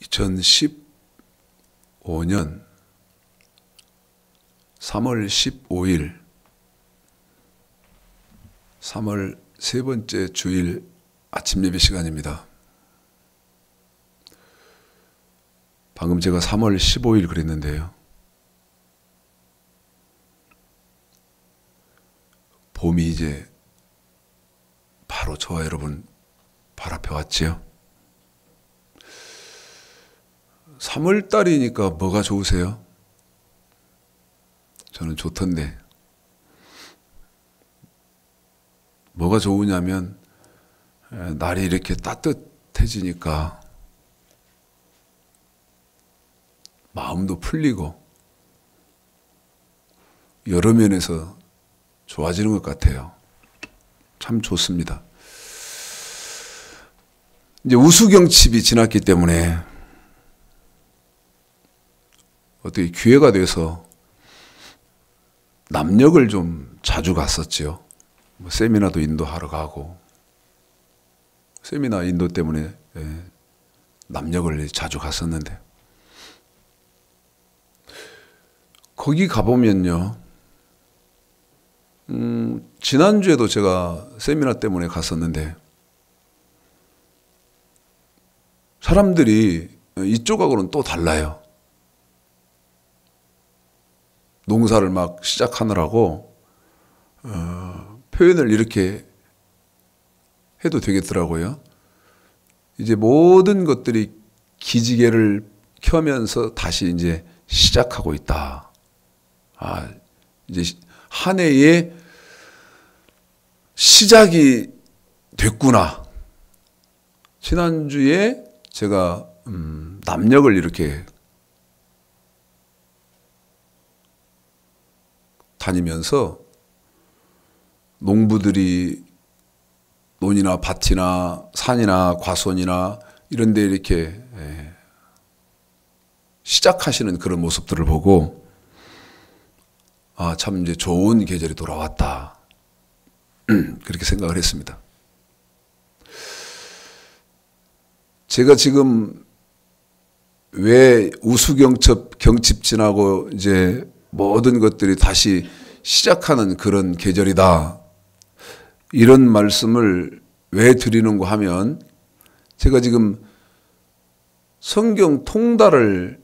2015년 3월 15일 3월 세 번째 주일 아침 예배 시간입니다. 방금 제가 3월 15일 그랬는데요. 봄이 이제 바로 저와 여러분 발 앞에 왔지요. 3월 달이니까 뭐가 좋으세요? 저는 좋던데. 뭐가 좋으냐면 날이 이렇게 따뜻해지니까 마음도 풀리고 여러 면에서 좋아지는 것 같아요. 참 좋습니다. 이제 우수경칩이 지났기 때문에 어떻게 기회가 돼서 남녘을 좀 자주 갔었지요. 세미나도 인도하러 가고 세미나 인도 때문에 남녘을 자주 갔었는데 거기 가보면요. 지난주에도 제가 세미나 때문에 갔었는데 사람들이 이쪽하고는 또 달라요. 농사를 막 시작하느라고 표현을 이렇게 해도 되겠더라고요. 이제 모든 것들이 기지개를 켜면서 다시 이제 시작하고 있다. 이제 한 해의 시작이 됐구나. 지난주에 제가 남녘을 이렇게 다니면서 농부들이 논이나 밭이나 산이나 과수원이나 이런 데 이렇게 시작하시는 그런 모습들을 보고 참 이제 좋은 계절이 돌아왔다. 그렇게 생각을 했습니다. 제가 지금 왜 우수경칩 지나고 이제 모든 것들이 다시 시작하는 그런 계절이다. 이런 말씀을 왜 드리는가 하면 제가 지금 성경 통달을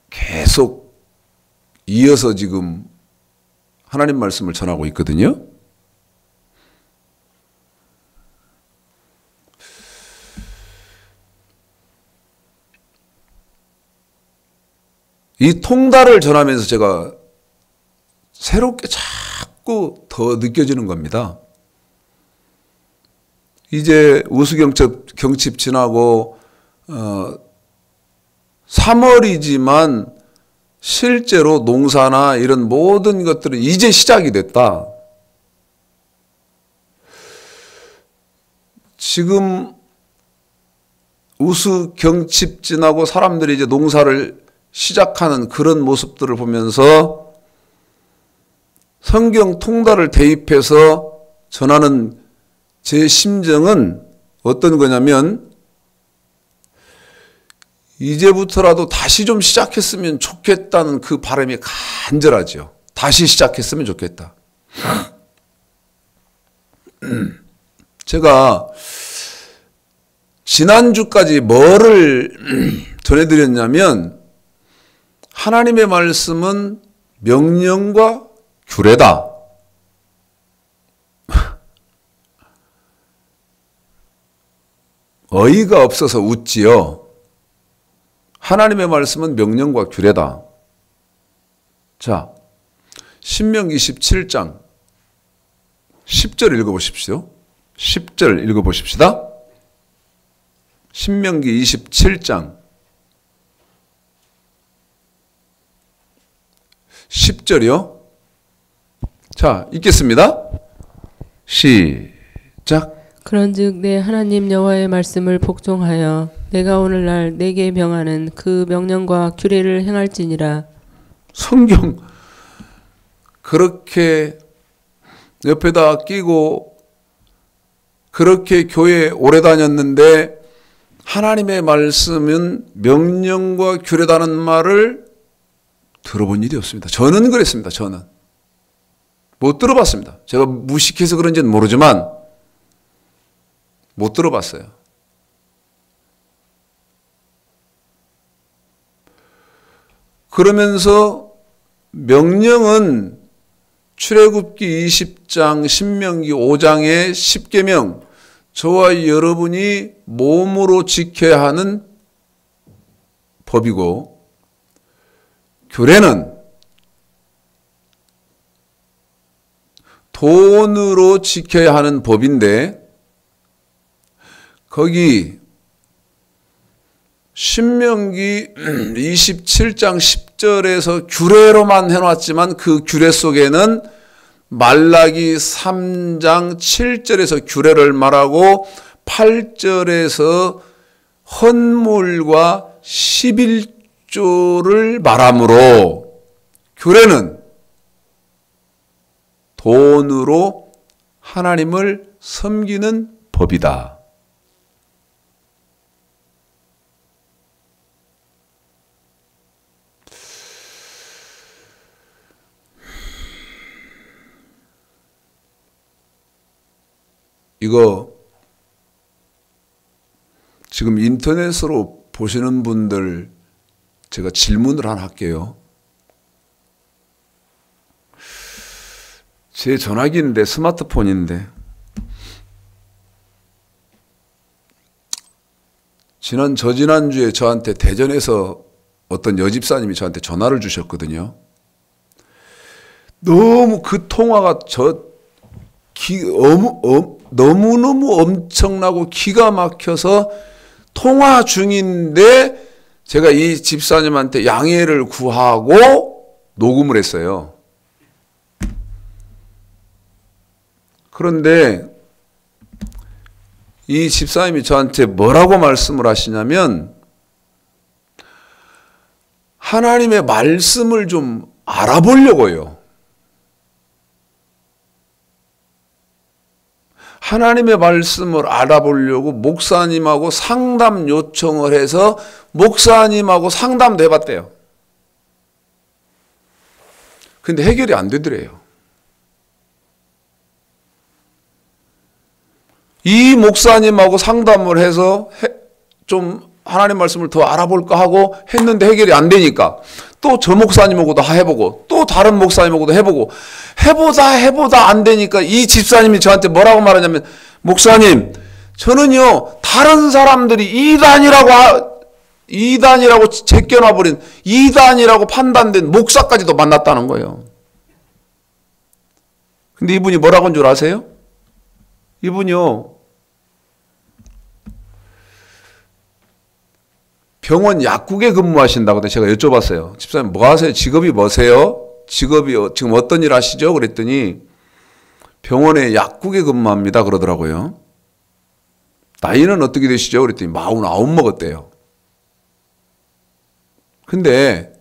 계속 이어서 지금 하나님 말씀을 전하고 있거든요. 이 통달을 전하면서 제가 새롭게 자꾸 더 느껴지는 겁니다. 이제 우수경칩 지나고 3월이지만 실제로 농사나 이런 모든 것들은 이제 시작이 됐다. 지금 우수경칩 지나고 사람들이 이제 농사를 시작하는 그런 모습들을 보면서 성경 통달을 대입해서 전하는 제 심정은 어떤 거냐면 이제부터라도 다시 좀 시작했으면 좋겠다는 그 바람이 간절하죠. 다시 시작했으면 좋겠다. 제가 지난주까지 뭐를 전해드렸냐면 하나님의 말씀은 명령과 규례다. 어이가 없어서 웃지요. 하나님의 말씀은 명령과 규례다. 자, 신명기 17장 10절 읽어보십시오. 10절 읽어보십시다. 신명기 27장 10절이요. 자, 읽겠습니다. 시작. 그런즉 내 하나님 여호와의 말씀을 복종하여 내가 오늘날 내게 명하는 그 명령과 규례를 행할지니라. 성경 그렇게 옆에다 끼고 그렇게 교회 오래 다녔는데 하나님의 말씀은 명령과 규례다는 말을 들어본 일이 없습니다. 저는 그랬습니다. 저는 못 들어봤습니다. 제가 무식해서 그런지는 모르지만 못 들어봤어요. 그러면서 명령은 출애굽기 20장, 신명기 5장의 10계명, 저와 여러분이 몸으로 지켜야 하는 법이고, 규례는 돈으로 지켜야 하는 법인데, 거기 신명기 27장 10절에서 규례로만 해놨지만 그 규례 속에는 말라기 3장 7절에서 규례를 말하고 8절에서 헌물과 11조를 말하므로 규례는 돈으로 하나님을 섬기는 법이다. 이거 지금 인터넷으로 보시는 분들 제가 질문을 하나 할게요. 제 전화기인데 스마트폰인데 저지난주에 저한테 대전에서 어떤 여집사님이 저한테 전화를 주셨거든요. 너무 그 통화가 너무너무 엄청나고 기가 막혀서 통화 중인데 제가 이 집사님한테 양해를 구하고 녹음을 했어요. 그런데 이 집사님이 저한테 뭐라고 말씀을 하시냐면 하나님의 말씀을 좀 알아보려고요. 하나님의 말씀을 알아보려고 목사님하고 상담 요청을 해서 목사님하고 상담도 해봤대요. 근데 해결이 안 되더래요. 이 목사님하고 상담을 해서 좀 하나님 말씀을 더 알아볼까 하고 했는데 해결이 안 되니까 또 저 목사님하고도 해보고 또 다른 목사님하고도 해보고 해보다 안 되니까 이 집사님이 저한테 뭐라고 말하냐면 목사님 저는요 다른 사람들이 이단이라고 제껴놔버린 이단이라고 판단된 목사까지도 만났다는 거예요. 근데 이분이 뭐라고 한 줄 아세요? 이분이요 병원 약국에 근무하신다고 제가 여쭤봤어요. 집사님 뭐 하세요? 직업이 뭐세요? 직업이 지금 어떤 일 하시죠? 그랬더니 병원에 약국에 근무합니다 그러더라고요. 나이는 어떻게 되시죠? 그랬더니 49 먹었대요. 근데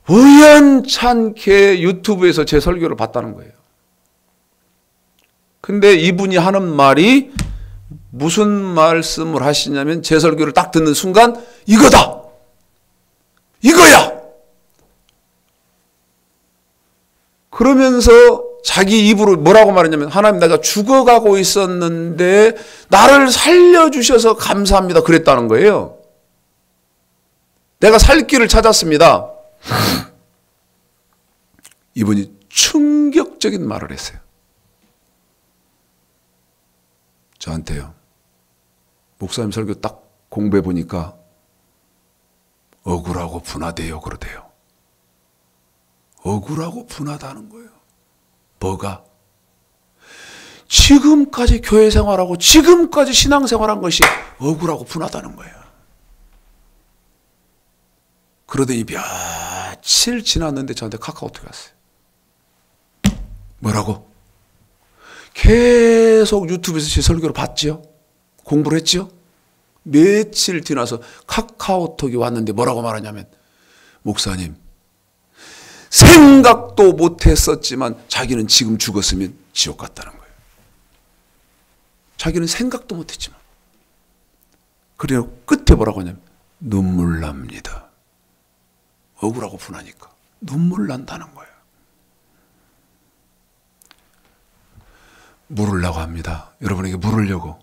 우연찮게 유튜브에서 제 설교를 봤다는 거예요. 근데 이분이 하는 말이 무슨 말씀을 하시냐면 제 설교를 딱 듣는 순간 이거다! 이거야! 그러면서 자기 입으로 뭐라고 말했냐면 하나님 내가 죽어가고 있었는데 나를 살려주셔서 감사합니다 그랬다는 거예요. 내가 살 길을 찾았습니다. 이분이 충격적인 말을 했어요. 저한테요. 목사님 설교 딱 공부해 보니까 억울하고 분하대요 그러대요. 억울하고 분하다는 거예요. 뭐가? 지금까지 교회 생활하고 지금까지 신앙 생활한 것이 억울하고 분하다는 거예요. 그러더니 며칠 지났는데 저한테 카카오톡이 왔어요. 뭐라고? 계속 유튜브에서 제 설교를 봤지요? 공부를 했지요? 며칠 지나서 카카오톡이 왔는데 뭐라고 말하냐면 목사님 생각도 못했었지만 자기는 지금 죽었으면 지옥 갔다는 거예요. 자기는 생각도 못했지만 그래요. 끝에 뭐라고 하냐면 눈물 납니다. 억울하고 분하니까 눈물 난다는 거예요. 물으려고 합니다. 여러분에게 물으려고.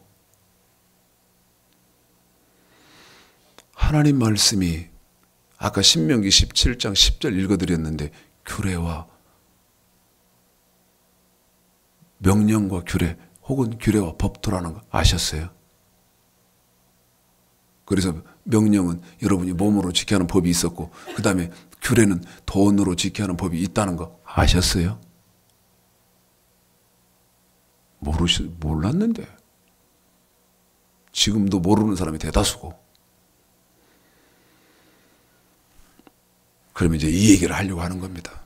하나님 말씀이 아까 신명기 17장 10절 읽어드렸는데 규례와 명령과 규례 혹은 규례와 법도라는 거 아셨어요? 그래서 명령은 여러분이 몸으로 지켜야 하는 법이 있었고 그 다음에 규례는 돈으로 지켜야 하는 법이 있다는 거 아셨어요? 몰랐는데 지금도 모르는 사람이 대다수고. 그러면 이제 이 얘기를 하려고 하는 겁니다.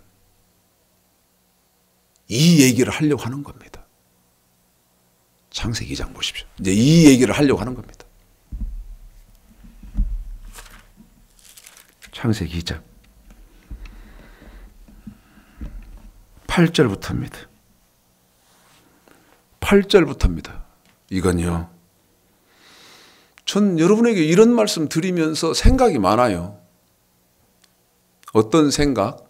이 얘기를 하려고 하는 겁니다. 창세기 2장 보십시오. 이제 이 얘기를 하려고 하는 겁니다. 창세기 2장 8절부터입니다. 8절부터입니다. 이건요. 전 여러분에게 이런 말씀 드리면서 생각이 많아요. 어떤 생각?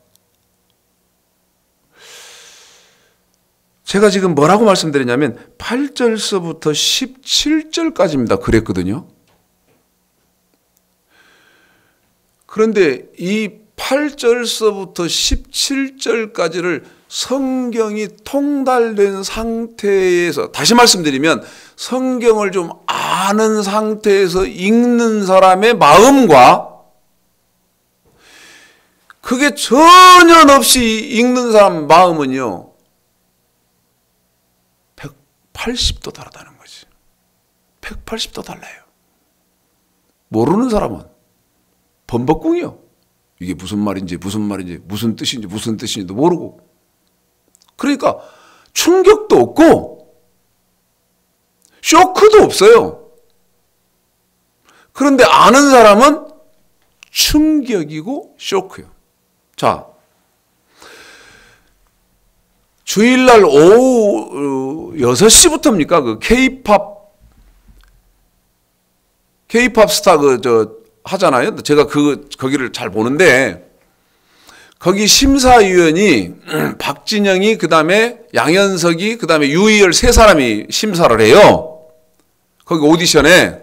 제가 지금 뭐라고 말씀드리냐면 8절서부터 17절까지입니다. 그랬거든요. 그런데 이 8절서부터 17절까지를 성경이 통달된 상태에서, 다시 말씀드리면 성경을 좀 아는 상태에서 읽는 사람의 마음과 그게 전혀 없이 읽는 사람 마음은요 180도 다르다는 거지. 180도 달라요. 모르는 사람은 범벅궁이요. 이게 무슨 말인지 무슨 뜻인지도 모르고, 그러니까 충격도 없고 쇼크도 없어요. 그런데 아는 사람은 충격이고 쇼크요. 자, 주일날 오후 6시부터입니까? 그 K-팝 스타 하잖아요. 제가 거기를 잘 보는데, 거기 심사위원이 박진영이, 그 다음에 양현석이, 그 다음에 유희열 세 사람이 심사를 해요. 거기 오디션에.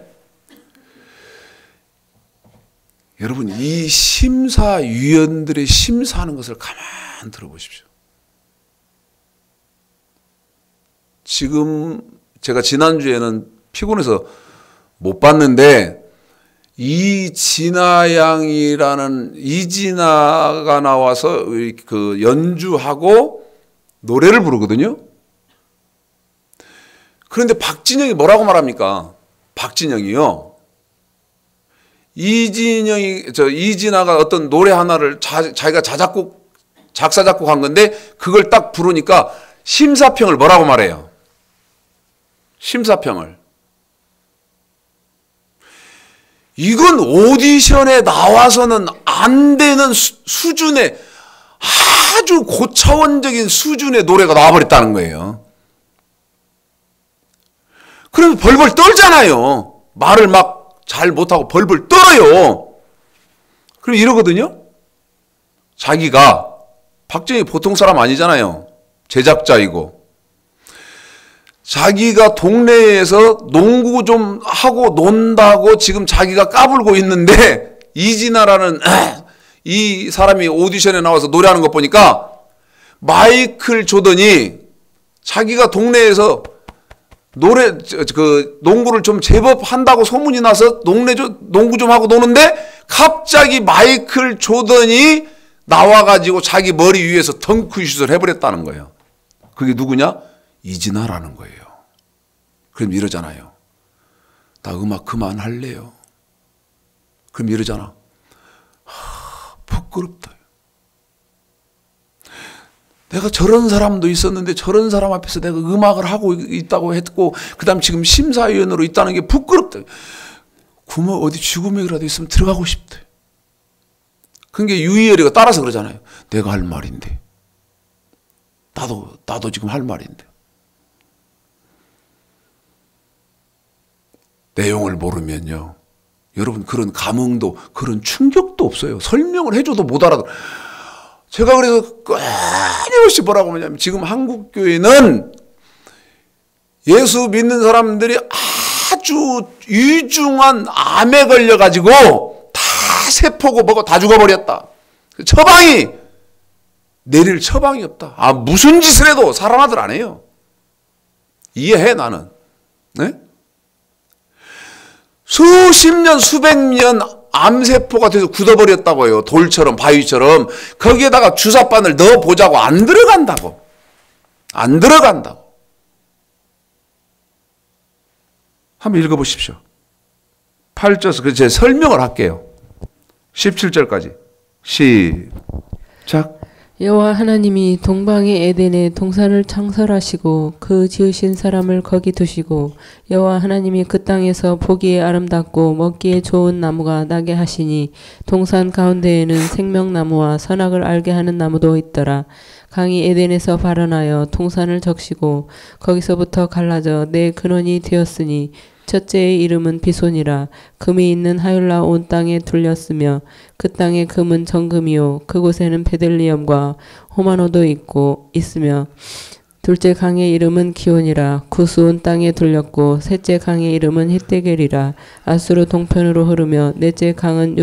여러분, 이 심사위원들의 심사하는 것을 가만 들어보십시오. 지금 제가 지난주에는 피곤해서 못 봤는데, 이진아가 나와서 그 연주하고 노래를 부르거든요. 그런데 박진영이 뭐라고 말합니까? 박진영이요. 이진아가 어떤 노래 하나를 자기가 작사 작곡한 건데 그걸 딱 부르니까 심사평을 뭐라고 말해요? 심사평을. 이건 오디션에 나와서는 안 되는 수준의, 아주 고차원적인 수준의 노래가 나와버렸다는 거예요. 그래서 벌벌 떨잖아요. 말을 막 잘 못하고 벌벌 떨어요. 그럼 이러거든요. 자기가, 박정희 보통 사람 아니잖아요. 제작자이고. 자기가 동네에서 농구 좀 하고 논다고 지금 자기가 까불고 있는데, 이진아라는 이 사람이 오디션에 나와서 노래하는 것 보니까 마이클 조던이 자기가 동네에서 농구를 좀 제법 한다고 소문이 나서 농구 좀 하고 노는데 갑자기 마이클 조던이 나와가지고 자기 머리 위에서 덩크슛을 해버렸다는 거예요. 그게 누구냐? 이진아라는 거예요. 그럼 이러잖아요. 나 음악 그만할래요. 그럼 이러잖아. 부끄럽다. 내가 저런 사람도 있었는데 저런 사람 앞에서 내가 음악을 하고 있다고 했고, 그 다음 지금 심사위원으로 있다는 게 부끄럽다. 어디 죽음이라도 있으면 들어가고 싶대. 그게 유희열이가 따라서 그러잖아요. 내가 할 말인데. 나도 지금 할 말인데. 내용을 모르면요. 여러분 그런 감흥도 그런 충격도 없어요. 설명을 해줘도 못 알아들어. 제가 그래서 끊임없이 뭐라고 하냐면 지금 한국교회는 예수 믿는 사람들이 아주 위중한 암에 걸려가지고 다 세포고 뭐고 다 죽어버렸다. 처방이 내릴 처방이 없다. 아 무슨 짓을 해도 사람아들 안 해요. 이해해 나는. 네? 수십 년 수백 년 암세포가 돼서 굳어버렸다고 해요. 돌처럼 바위처럼. 거기에다가 주사바늘 넣어보자고 안 들어간다고. 안 들어간다고. 한번 읽어보십시오. 8절에서 그래서 제가 설명을 할게요. 17절까지 시작. 여호와 하나님이 동방의 에덴에 동산을 창설하시고 그 지으신 사람을 거기 두시고 여호와 하나님이 그 땅에서 보기에 아름답고 먹기에 좋은 나무가 나게 하시니 동산 가운데에는 생명나무와 선악을 알게 하는 나무도 있더라. 강이 에덴에서 발원하여 동산을 적시고 거기서부터 갈라져 내 근원이 되었으니 첫째의 이름은 비손이라. 금이 있는 하율라 온 땅에 둘렸으며 그 땅의 금은 정금이요 그곳에는 베들리엄과 호마노도 있으며 둘째 강의 이름은 기온이라. 구스 온 땅에 둘렸고 셋째 강의 이름은 히데겔이라. 아수르 동편으로 흐르며 넷째 강은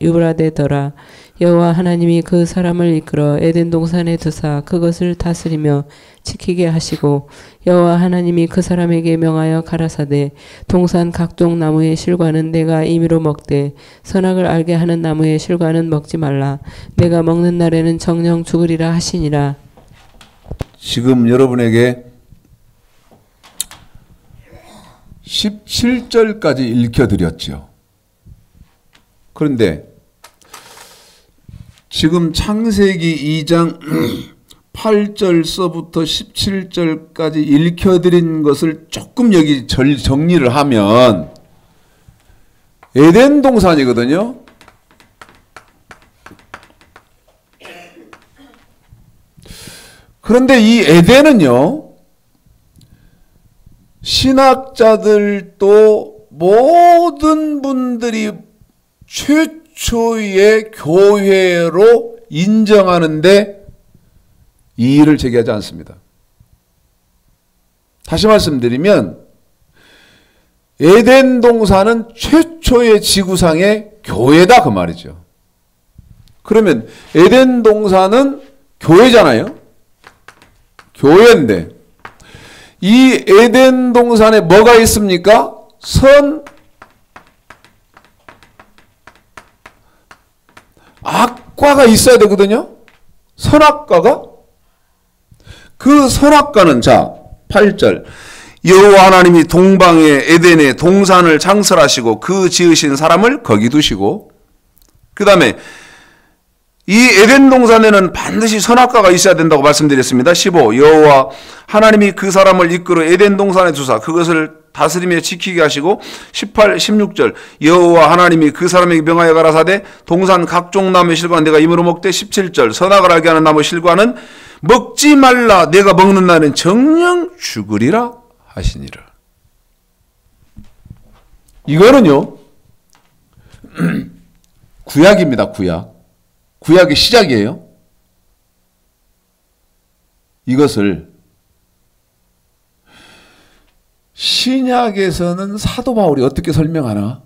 유브라데더라. 여호와 하나님이 그 사람을 이끌어 에덴 동산에 두사 그것을 다스리며 지키게 하시고 여호와 하나님이 그 사람에게 명하여 가라사대 동산 각종 나무의 실과는 내가 임의로 먹되 선악을 알게 하는 나무의 실과는 먹지 말라. 내가 먹는 날에는 정령 죽으리라 하시니라. 지금 여러분에게 17절까지 읽혀드렸죠. 그런데 지금 창세기 2장 8절서부터 17절까지 읽혀드린 것을 조금 여기 정리를 하면 에덴 동산이거든요. 그런데 이 에덴은요, 신학자들도 모든 분들이 최초의 교회로 인정하는데 이의를 제기하지 않습니다. 다시 말씀드리면 에덴 동산은 최초의 지구상의 교회다 그 말이죠. 그러면 에덴 동산은 교회잖아요. 교회인데 이 에덴 동산에 뭐가 있습니까? 악과가 있어야 되거든요. 선악과가. 그 선악과는 자 8절 여호와 하나님이 동방에 에덴에 동산을 창설하시고 그 지으신 사람을 거기 두시고, 그 다음에 이 에덴 동산에는 반드시 선악과가 있어야 된다고 말씀드렸습니다. 15 여호와 하나님이 그 사람을 이끌어 에덴 동산에 두사 그것을 다스리며 지키게 하시고, 18, 16절 여호와 하나님이 그 사람에게 명하여 가라사대 동산 각종 나무의 실과는 내가 임으로 먹되, 17절 선악을 알게 하는 나무 실과는 먹지 말라. 내가 먹는 날은 정령 죽으리라 하시니라. 이거는요 구약입니다. 구약의 시작이에요. 이것을 신약에서는 사도 바울이 어떻게 설명하나?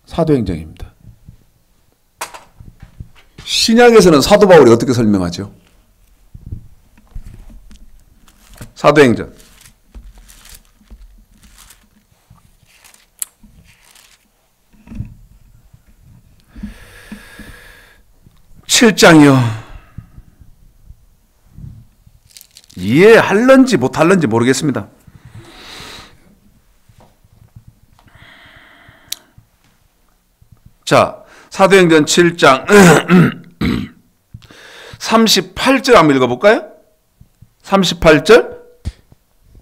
사도행전입니다. 신약에서는 사도 바울이 어떻게 설명하죠? 사도행전 7장이요. 이해할런지 못할런지 모르겠습니다. 자, 사도행전 7장 38절 한번 읽어볼까요? 38절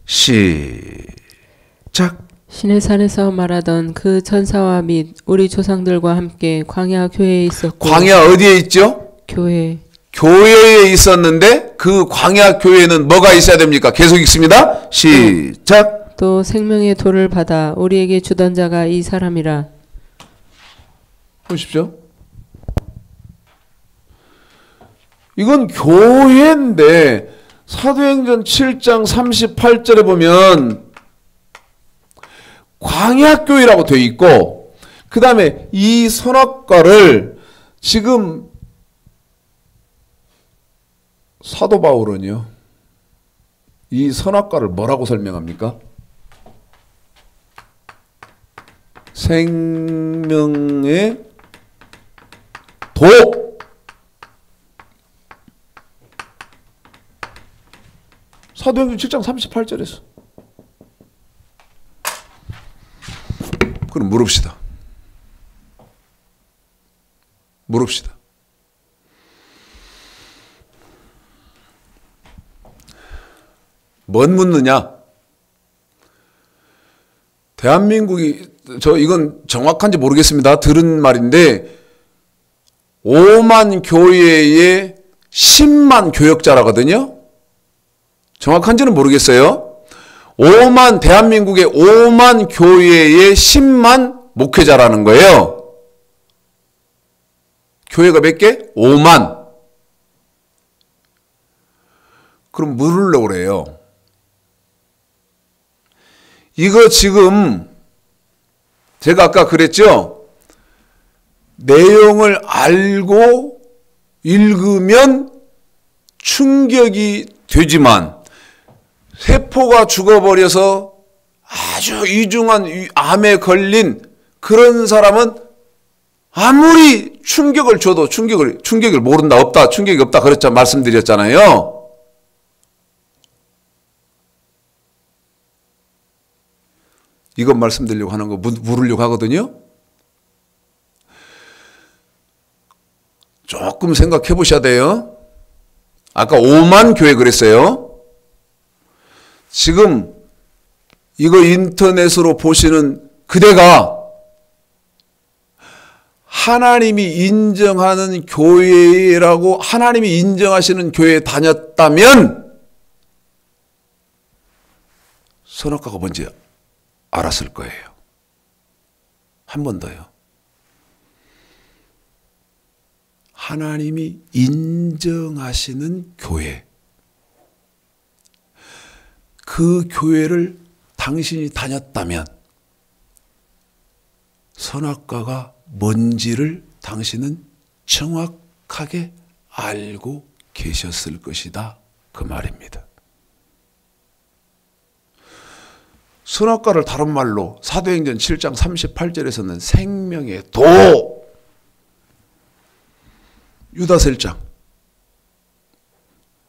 시작. 신의 산에서 말하던 그 천사와 및 우리 조상들과 함께 광야 교회에 있었고. 광야 어디에 있죠? 교회에 있었는데 그 광야 교회는 뭐가 있어야 됩니까? 계속 읽습니다. 시작. 또 생명의 돌을 받아 우리에게 주던 자가 이 사람이라. 보십시오. 이건 교회인데 사도행전 7장 38절에 보면 광야교회라고 되어 있고 그 다음에 이 선악과를 지금 사도 바울은요. 이 선악과를 뭐라고 설명합니까? 생명의 도. 사도행전 7장 38절에서. 그럼 물읍시다. 물읍시다. 뭔 묻느냐? 대한민국이 이건 정확한지 모르겠습니다. 들은 말인데 5만 교회에 10만 교역자라거든요. 정확한지는 모르겠어요. 대한민국의 5만 교회에 10만 목회자라는 거예요. 교회가 몇 개? 5만. 그럼 물으려고 그래요. 이거 지금 제가 아까 그랬죠? 내용을 알고 읽으면 충격이 되지만 세포가 죽어버려서 아주 이중한 암에 걸린 그런 사람은 아무리 충격을 줘도 충격을 모른다, 없다, 충격이 없다 그랬죠. 말씀드렸잖아요. 이것 말씀드리려고 하는 거 물으려고 하거든요. 조금 생각해 보셔야 돼요. 아까 5만 교회 그랬어요. 지금 이거 인터넷으로 보시는 그대가 하나님이 인정하는 교회라고 하나님이 인정하시는 교회에 다녔다면 선악과가 뭔지 알았을 거예요. 한 번 더요. 하나님이 인정하시는 교회. 그 교회를 당신이 다녔다면 선악과가 뭔지를 당신은 정확하게 알고 계셨을 것이다. 그 말입니다. 선악과를 다른 말로 사도행전 7장 38절에서는 생명의 도. 유다서 1장.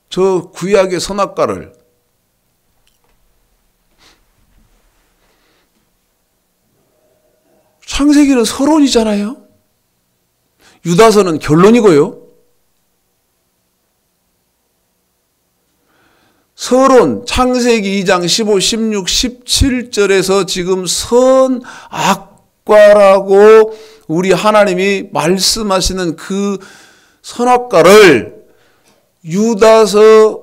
저 구약의 선악과를 창세기는 서론이잖아요. 유다서는 결론이고요. 서론 창세기 2장 15, 16, 17절에서 지금 선악과라고 우리 하나님이 말씀하시는 그 선악과를 유다서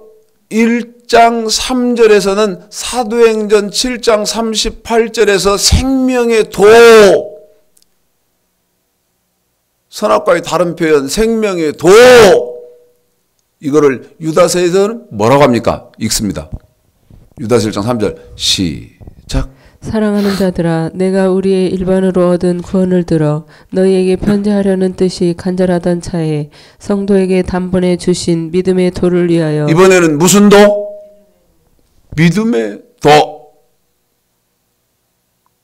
1장 3절에서는 사도행전 7장 38절에서 생명의 도. 선악과의 다른 표현 생명의 도. 이거를 유다서에서는 뭐라고 합니까? 읽습니다. 유다서 1장 3절 시작. 사랑하는 자들아, 내가 우리의 일반으로 얻은 구원을 들어 너희에게 편지하려는 뜻이 간절하던 차에 성도에게 단번에 주신 믿음의 도를 위하여. 이번에는 무슨 도? 믿음의 도.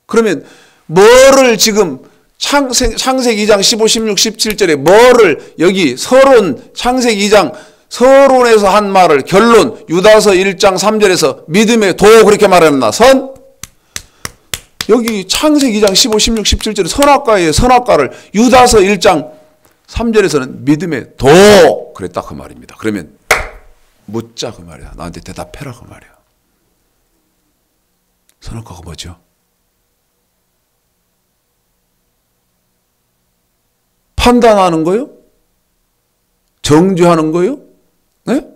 그러면 뭐를 지금 창세기 2장 15, 16, 17절에 뭐를 여기 서론 창세기 2장 서론에서 한 말을 결론 유다서 1장 3절에서 믿음의 도 그렇게 말했나? 여기 창세기 2장 15, 16, 17절에 선악과의 선악과를 유다서 1장 3절에서는 믿음의 도 그랬다 그 말입니다. 그러면 묻자 그 말이야. 나한테 대답해라 그 말이야. 선악과가 뭐죠? 판단하는 거요? 정죄하는 거요? 네?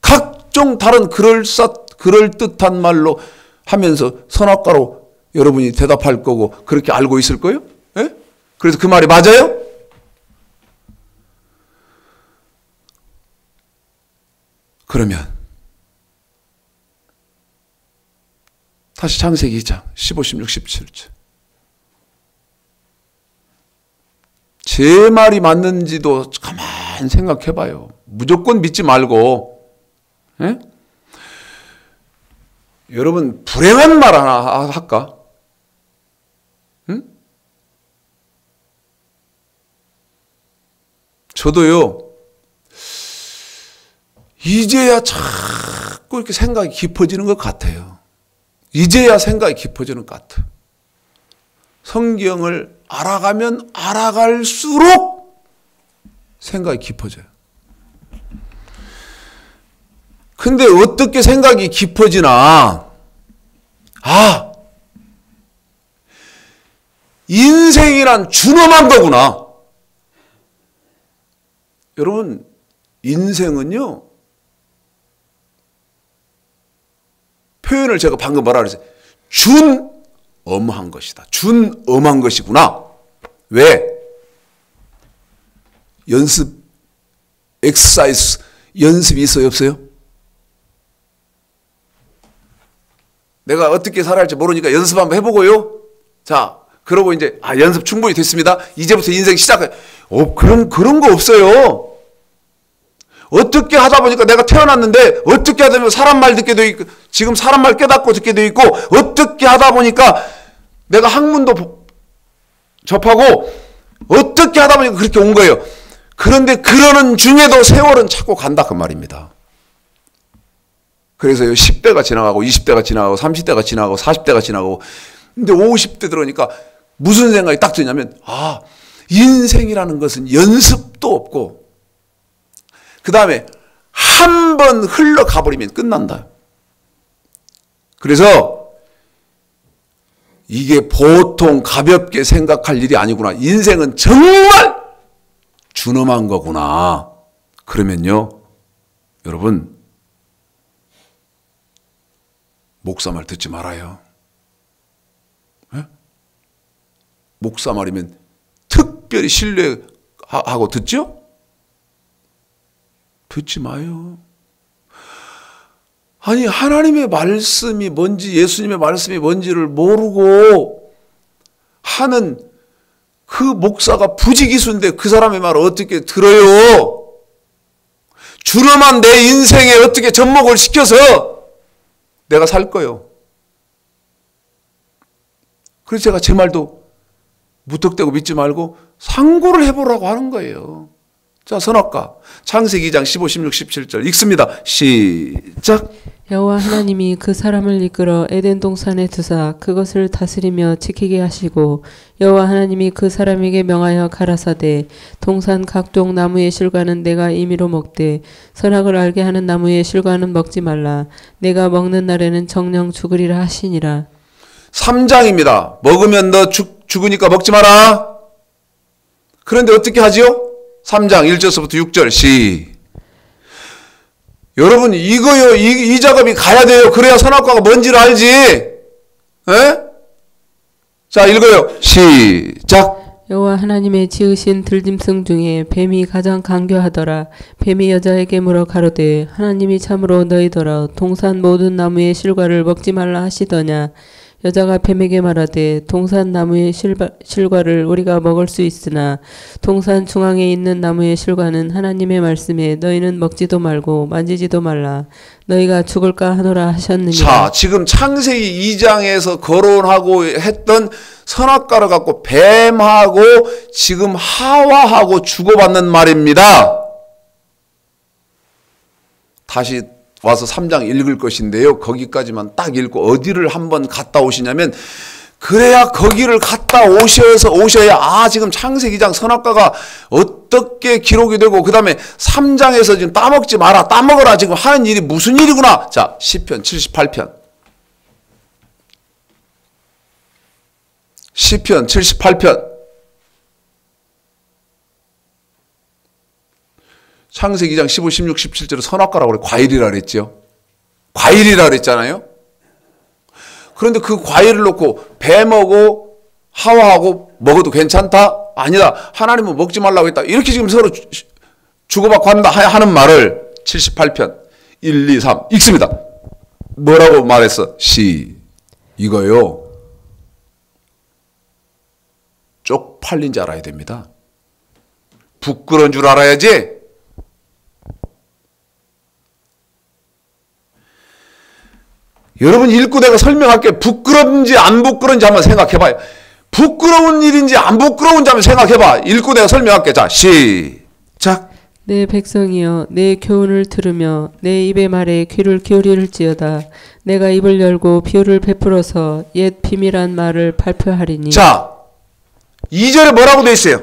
각종 다른 그럴듯한 말로 하면서 선악과로 여러분이 대답할 거고 그렇게 알고 있을 거예요? 예? 그래서 그 말이 맞아요? 그러면 다시 창세기 2장 15, 16, 17절. 제 말이 맞는지도 가만히 생각해 봐요. 무조건 믿지 말고. 예? 여러분 불행한 말 하나 할까? 응? 저도요. 이제야 자꾸 이렇게 생각이 깊어지는 것 같아요. 이제야 생각이 깊어지는 것 같아. 성경을 알아가면 알아갈수록 생각이 깊어져요. 근데 어떻게 생각이 깊어지나? 인생이란 준엄한 거구나. 여러분, 인생은요, 표현을 제가 방금 뭐라 그랬어요? 준엄한 것이다. 준엄한 것이구나. 왜? 엑서사이즈, 연습이 있어요, 없어요? 내가 어떻게 살아야 할지 모르니까 연습 한번 해보고요. 자, 그러고 이제, 연습 충분히 됐습니다. 이제부터 인생 시작해. 그런 거 없어요. 어떻게 하다 보니까 내가 태어났는데, 어떻게 하다 보면 사람 말 듣게 돼 있고, 지금 사람 말 깨닫고 듣게 돼 있고, 어떻게 하다 보니까 내가 학문도 접하고, 어떻게 하다 보니까 그렇게 온 거예요. 그런데 그러는 중에도 세월은 자꾸 간다, 그 말입니다. 그래서 10대가 지나가고 20대가 지나가고 30대가 지나가고 40대가 지나가고 근데 50대 들어오니까 무슨 생각이 딱 드냐면 인생이라는 것은 연습도 없고 그 다음에 한 번 흘러가 버리면 끝난다. 그래서 이게 보통 가볍게 생각할 일이 아니구나. 인생은 정말 준엄한 거구나. 그러면요, 여러분 목사 말 듣지 말아요. 네? 목사 말이면 특별히 신뢰하고 듣죠? 듣지 마요. 아니, 하나님의 말씀이 뭔지, 예수님의 말씀이 뭔지를 모르고 하는 그 목사가 부지기수인데 그 사람의 말을 어떻게 들어요? 준엄한 내 인생에 어떻게 접목을 시켜서 내가 살 거요. 그래서 제가 제 말도 무턱대고 믿지 말고 상고를 해보라고 하는 거예요. 자, 선악과 창세기 2장 15, 16, 17절 읽습니다. 시작. 여호와 하나님이 그 사람을 이끌어 에덴 동산에 두사 그것을 다스리며 지키게 하시고 여호와 하나님이 그 사람에게 명하여 가라사대 동산 각종 나무의 실과는 내가 임의로 먹되 선악을 알게 하는 나무의 실과는 먹지 말라. 내가 먹는 날에는 정령 죽으리라 하시니라. 3장입니다. 먹으면 너 죽으니까 먹지 마라. 그런데 어떻게 하지요? 3장 1절부터 6절 여러분 이거요. 이 작업이 가야 돼요. 그래야 선악과가 뭔지를 알지. 에? 자, 읽어요. 시작. 여호와 하나님의 지으신 들짐승 중에 뱀이 가장 간교하더라. 뱀이 여자에게 물어 가로되 하나님이 참으로 너희더러 동산 모든 나무의 실과를 먹지 말라 하시더냐. 여자가 뱀에게 말하되 동산 나무의 실과를 우리가 먹을 수 있으나 동산 중앙에 있는 나무의 실과는 하나님의 말씀에 너희는 먹지도 말고 만지지도 말라. 너희가 죽을까 하노라 하셨느니라. 자, 지금 창세기 2장에서 거론하고 했던 선악과를 갖고 뱀하고 지금 하와하고 주고받는 말입니다. 다시 와서 3장 읽을 것인데요. 거기까지만 딱 읽고 어디를 한번 갔다 오시냐면 그래야 거기를 갔다 오셔야 지금 창세기 2장 선악과가 어떻게 기록이 되고 그 다음에 3장에서 지금 따먹지 마라 따먹어라 지금 하는 일이 무슨 일이구나. 자, 시편 78편 시편 78편 창세기 2장 15, 16, 17절에 선악과라고 그래. 과일이라 그랬죠. 과일이라 그랬잖아요. 그런데 그 과일을 놓고 뱀하고 하와하고 먹어도 괜찮다? 아니다. 하나님은 먹지 말라고 했다. 이렇게 지금 서로 주고받고 한다 하는 말을 78편 1, 2, 3 읽습니다. 뭐라고 말했어? 이거요. 쪽팔린 줄 알아야 됩니다. 부끄러운 줄 알아야지. 여러분 읽고 내가 설명할게. 부끄러운지 안 부끄러운지 한번 생각해봐요. 부끄러운 일인지 안 부끄러운지 한번 생각해봐. 읽고 내가 설명할게. 자, 시작. 내 백성이여 내 교훈을 들으며 내 입의 말에 귀를 기울일지어다. 내가 입을 열고 비유를 베풀어서 옛 비밀한 말을 발표하리니. 자, 2절에 뭐라고 돼 있어요?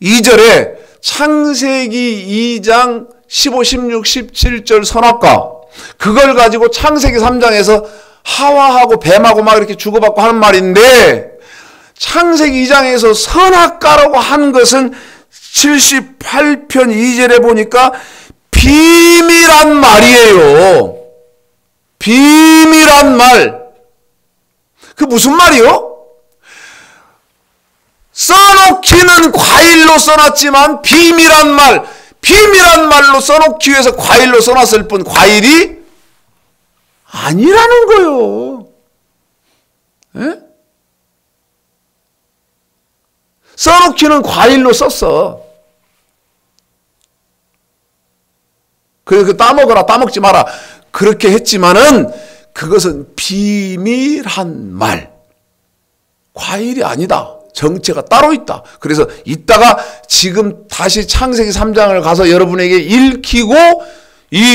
2절에 창세기 2장 15, 16, 17절 선악과 그걸 가지고 창세기 3장에서 하와하고 뱀하고 막 이렇게 주고받고 하는 말인데 창세기 2장에서 선악과라고 한 것은 78편 2절에 보니까 비밀한 말이에요. 비밀한 말. 그 무슨 말이요? 써놓기는 과일로 써놨지만 비밀한 말로 써놓기 위해서 과일로 써놨을 뿐 과일이 아니라는 거요. 예? 써놓기는 과일로 썼어. 그래서 따먹어라 따먹지 마라 그렇게 했지만은 그것은 비밀한 말. 과일이 아니다. 정체가 따로 있다. 그래서 이따가 지금 다시 창세기 3장을 가서 여러분에게 읽히고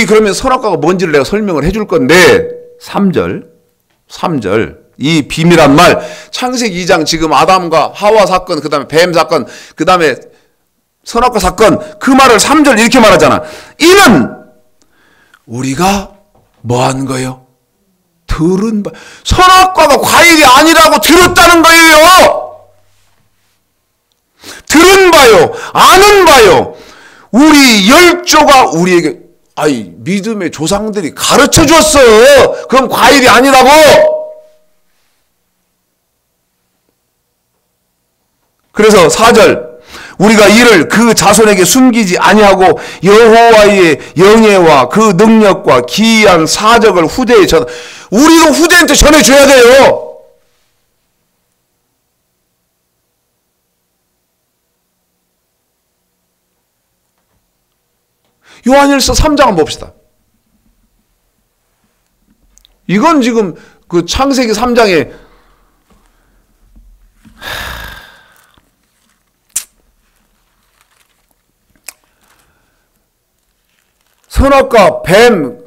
그러면 선악과가 뭔지를 내가 설명을 해줄 건데 3절 이 비밀한 말 창세기 2장 지금 아담과 하와 사건 그 다음에 뱀 사건 그 다음에 선악과 사건 그 말을 3절 이렇게 말하잖아. 이는 우리가 뭐 한 거예요? 들은 바 선악과가 과일이 아니라고 들었다는 거예요. 들은 바요, 아는 바요. 우리 열조가 우리에게 믿음의 조상들이 가르쳐 줬어. 그건 과일이 아니라고. 그래서 4절 우리가 이를 그 자손에게 숨기지 아니하고 여호와의 영예와 그 능력과 기이한 사적을 후대에 우리도 후대한테 전해줘야 돼요. 요한일서 3장 한번 봅시다. 이건 지금 그 창세기 3장에 선악과 뱀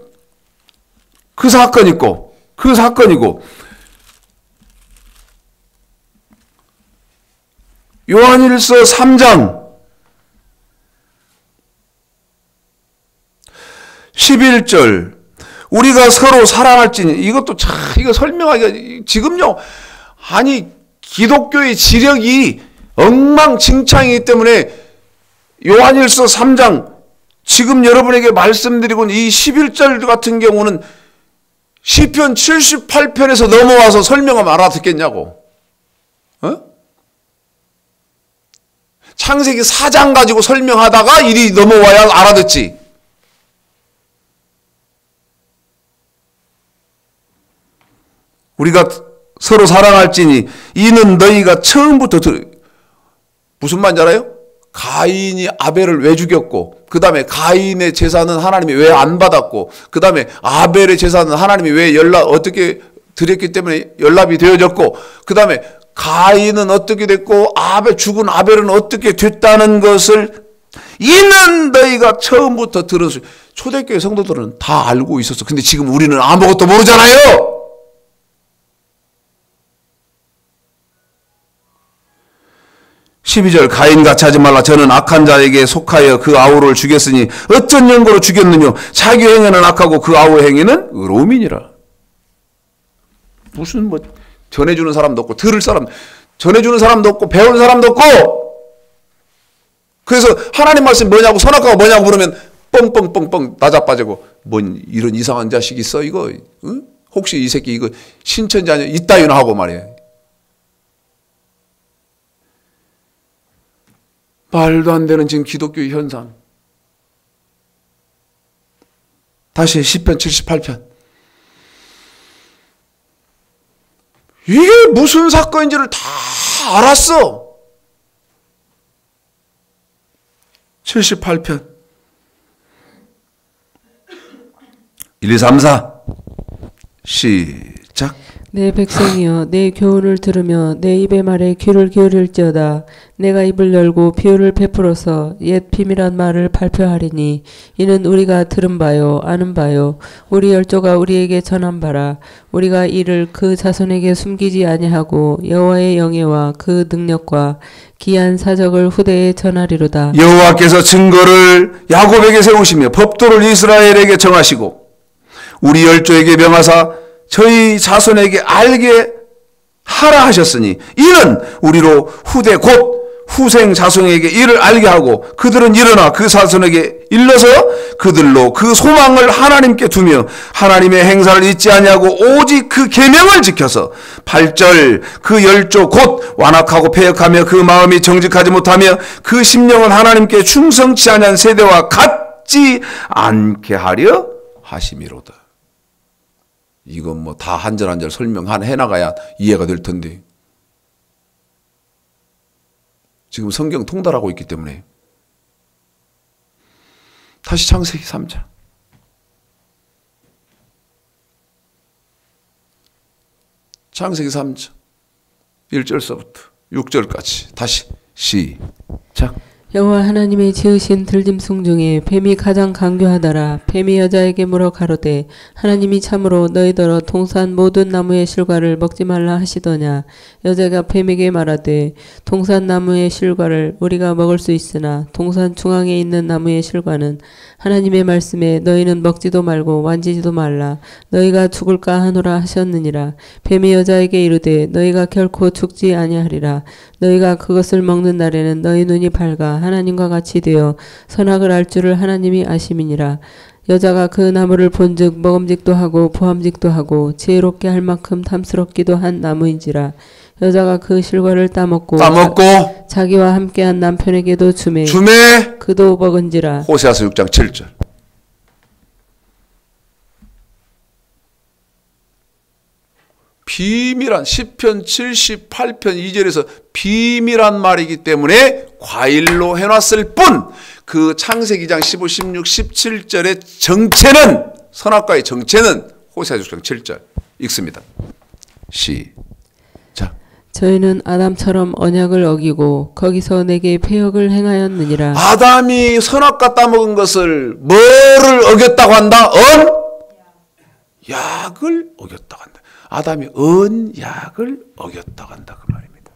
그 사건 있고 그 사건이고 요한일서 3장 11절 우리가 서로 사랑할지니 이것도 참 이거 설명하기가 지금요 기독교의 지력이 엉망진창이기 때문에 요한일서 3장 지금 여러분에게 말씀드리고 이 11절 같은 경우는 시편 78편에서 넘어와서 설명하면 알아듣겠냐고. 창세기 4장 가지고 설명하다가 이리 넘어와야 알아듣지. 우리가 서로 사랑할지니 이는 너희가 처음부터 무슨 말인지 알아요? 가인이 아벨을 왜 죽였고 그 다음에 가인의 제사는 하나님이 왜 안 받았고 그 다음에 아벨의 제사는 하나님이 왜 어떻게 드렸기 때문에 연락이 되어졌고 그 다음에 가인은 어떻게 됐고 죽은 아벨은 어떻게 됐다는 것을 이는 너희가 처음부터 들었어요. 초대교회 성도들은 다 알고 있었어. 근데 지금 우리는 아무것도 모르잖아요. 12절 가인같이 하지 말라. 저는 악한 자에게 속하여 그 아우를 죽였으니 어떤 연고로 죽였느냐. 자기 행위는 악하고 그 아우의 행위는 의로움이니라. 무슨 전해주는 사람도 없고 들을 사람 전해주는 사람도 없고 배우는 사람도 없고 그래서 하나님 말씀 뭐냐고 선악과가 뭐냐고 물으면 뻥뻥뻥뻥 나자빠지고 뭔 이런 이상한 자식 있어 이거 응? 혹시 이 새끼 이거 신천지 아니야? 이따위나 하고 말이에요. 말도 안 되는 지금 기독교의 현상. 다시 시편 78편. 이게 무슨 사건인지를 다 알았어. 78편. 1, 2, 3, 4. 시작. 내 백성이여 내 교훈을 들으며 내 입의 말에 귀를 기울일지어다. 내가 입을 열고 비유를 베풀어서 옛 비밀한 말을 발표하리니 이는 우리가 들은 바요 아는 바요 우리 열조가 우리에게 전한 바라. 우리가 이를 그 자손에게 숨기지 아니하고 여호와의 영예와 그 능력과 기한 사적을 후대에 전하리로다. 여호와께서 증거를 야곱에게 세우시며 법도를 이스라엘에게 정하시고 우리 열조에게 명하사 저희 자손에게 알게 하라 하셨으니 이는 우리로 후대 곧 후생 자손에게 이를 알게 하고 그들은 일어나 그 자손에게 일러서 그들로 그 소망을 하나님께 두며 하나님의 행사를 잊지 아니하고 오직 그 계명을 지켜서 8절 그 열조 곧 완악하고 패역하며 그 마음이 정직하지 못하며 그 심령은 하나님께 충성치 아니한 세대와 같지 않게 하려 하심이로다. 이건 뭐 다 한 절 한 절 설명해 나가야 이해가 될 텐데 지금 성경 통달하고 있기 때문에. 다시 창세기 3장. 창세기 3장 1절서부터 6절까지 다시 시작. 여호와 하나님이 지으신 들짐승 중에 뱀이 가장 강교하더라. 뱀이 여자에게 물어 가로되 하나님이 참으로 너희더러 동산 모든 나무의 실과를 먹지 말라 하시더냐. 여자가 뱀에게 말하되 동산 나무의 실과를 우리가 먹을 수 있으나 동산 중앙에 있는 나무의 실과는 하나님의 말씀에 너희는 먹지도 말고 만지지도 말라. 너희가 죽을까 하노라 하셨느니라. 뱀이 여자에게 이르되 너희가 결코 죽지 아니하리라. 너희가 그것을 먹는 날에는 너희 눈이 밝아 하나님과 같이 되어 선악을 알 줄을 하나님이 아심이니라. 여자가 그 나무를 본즉 먹음직도 하고 보암직도 하고 지혜롭게 할 만큼 탐스럽기도 한 나무인지라. 여자가 그 실과를 따먹고 자기와 함께한 남편에게도 주매 그도 먹은지라. 호세아서 6장 7절. 비밀한 시편 78편 2절에서 비밀한 말이기 때문에 과일로 해놨을 뿐 그 창세기 2장 15, 16, 17절의 정체는 선악과의 정체는 호세아 6장 7절 읽습니다. 시작. 저희는 아담처럼 언약을 어기고 거기서 내게 패역을 행하였느니라. 아담이 선악과 따먹은 것을 뭐를 어겼다고 한다? 약을 어겼다고 한다. 아담이 언약을 어겼다고 한다 그 말입니다.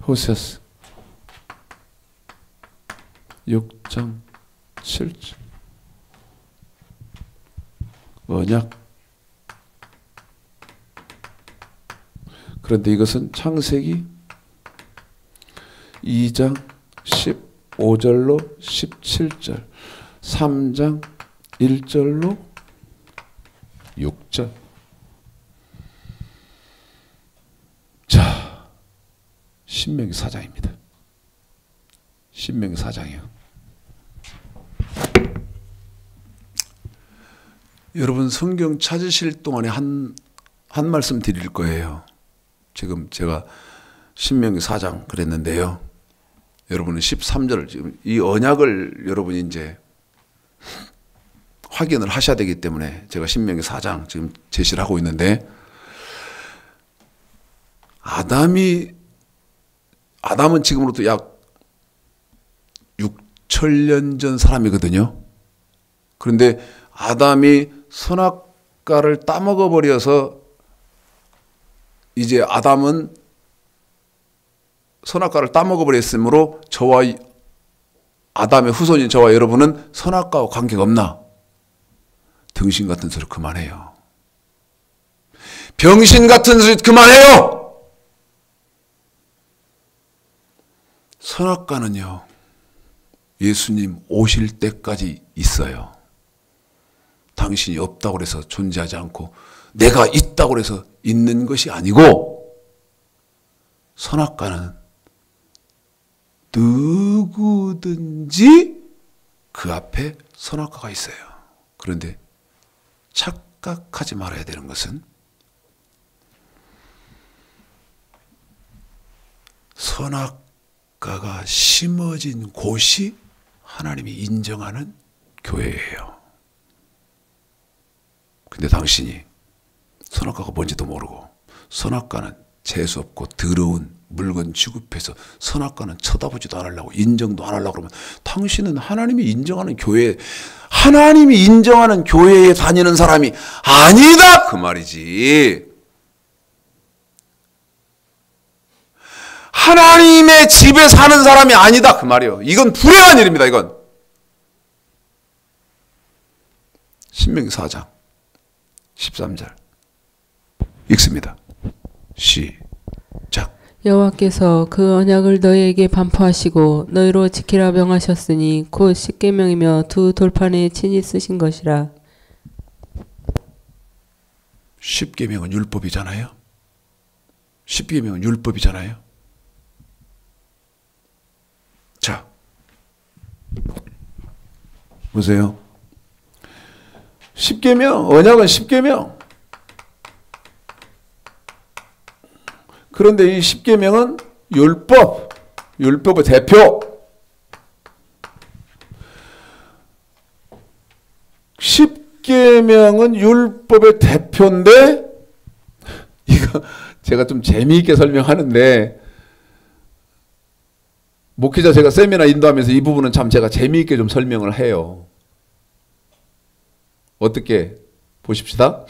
호세아서 6장 7절. 언약. 그런데 이것은 창세기 2장 15절로 17절, 3장 1절로 6절. 자, 신명기 4장입니다. 신명기 4장이요. 여러분 성경 찾으실 동안에 한 말씀 드릴 거예요. 지금 제가 신명기 4장 그랬는데요. 여러분은 13절을 지금 이 언약을 여러분이 이제 확인을 하셔야 되기 때문에 제가 신명기 4장 지금 제시를 하고 있는데 아담은 지금으로부터 약 6천년 전 사람이거든요. 그런데 아담이 선악과를 따먹어 버려서 이제 아담은 선악과를 따먹어 버렸으므로 저와 아담의 후손인 저와 여러분은 선악과와 관계가 없나? 등신 같은 소리 그만해요. 병신 같은 소리 그만해요. 선악과는요, 예수님 오실 때까지 있어요. 당신이 없다고 해서 존재하지 않고 내가 있다고 해서 있는 것이 아니고 선악과는 누구든지 그 앞에 선악과가 있어요. 그런데 착각하지 말아야 되는 것은 선악과가 심어진 곳이 하나님이 인정하는 교회예요. 근데 당신이 선악과가 뭔지도 모르고 선악과는 재수없고 더러운 물건 취급해서 선악과는 쳐다보지도 않으려고 인정도 안 하려고 그러면 당신은 하나님이 인정하는 교회에 다니는 사람이 아니다 그 말이지. 하나님의 집에 사는 사람이 아니다 그 말이에요. 이건 불행한 일입니다. 이건 신명기 4장 13절 읽습니다. 시작. 여호와께서 그 언약을 너희에게 반포하시고 너희로 지키라 명하셨으니 곧 십계명이며 두 돌판에 친히 쓰신 것이라. 십계명은 율법이잖아요. 십계명은 율법이잖아요. 자, 보세요. 십계명, 언약은 십계명. 그런데 이 십계명은 율법의 대표. 십계명은 율법의 대표인데 이거 제가 좀 재미있게 설명하는데 목회자 제가 세미나 인도하면서 이 부분은 참 제가 재미있게 좀 설명을 해요. 어떻게 보십시다.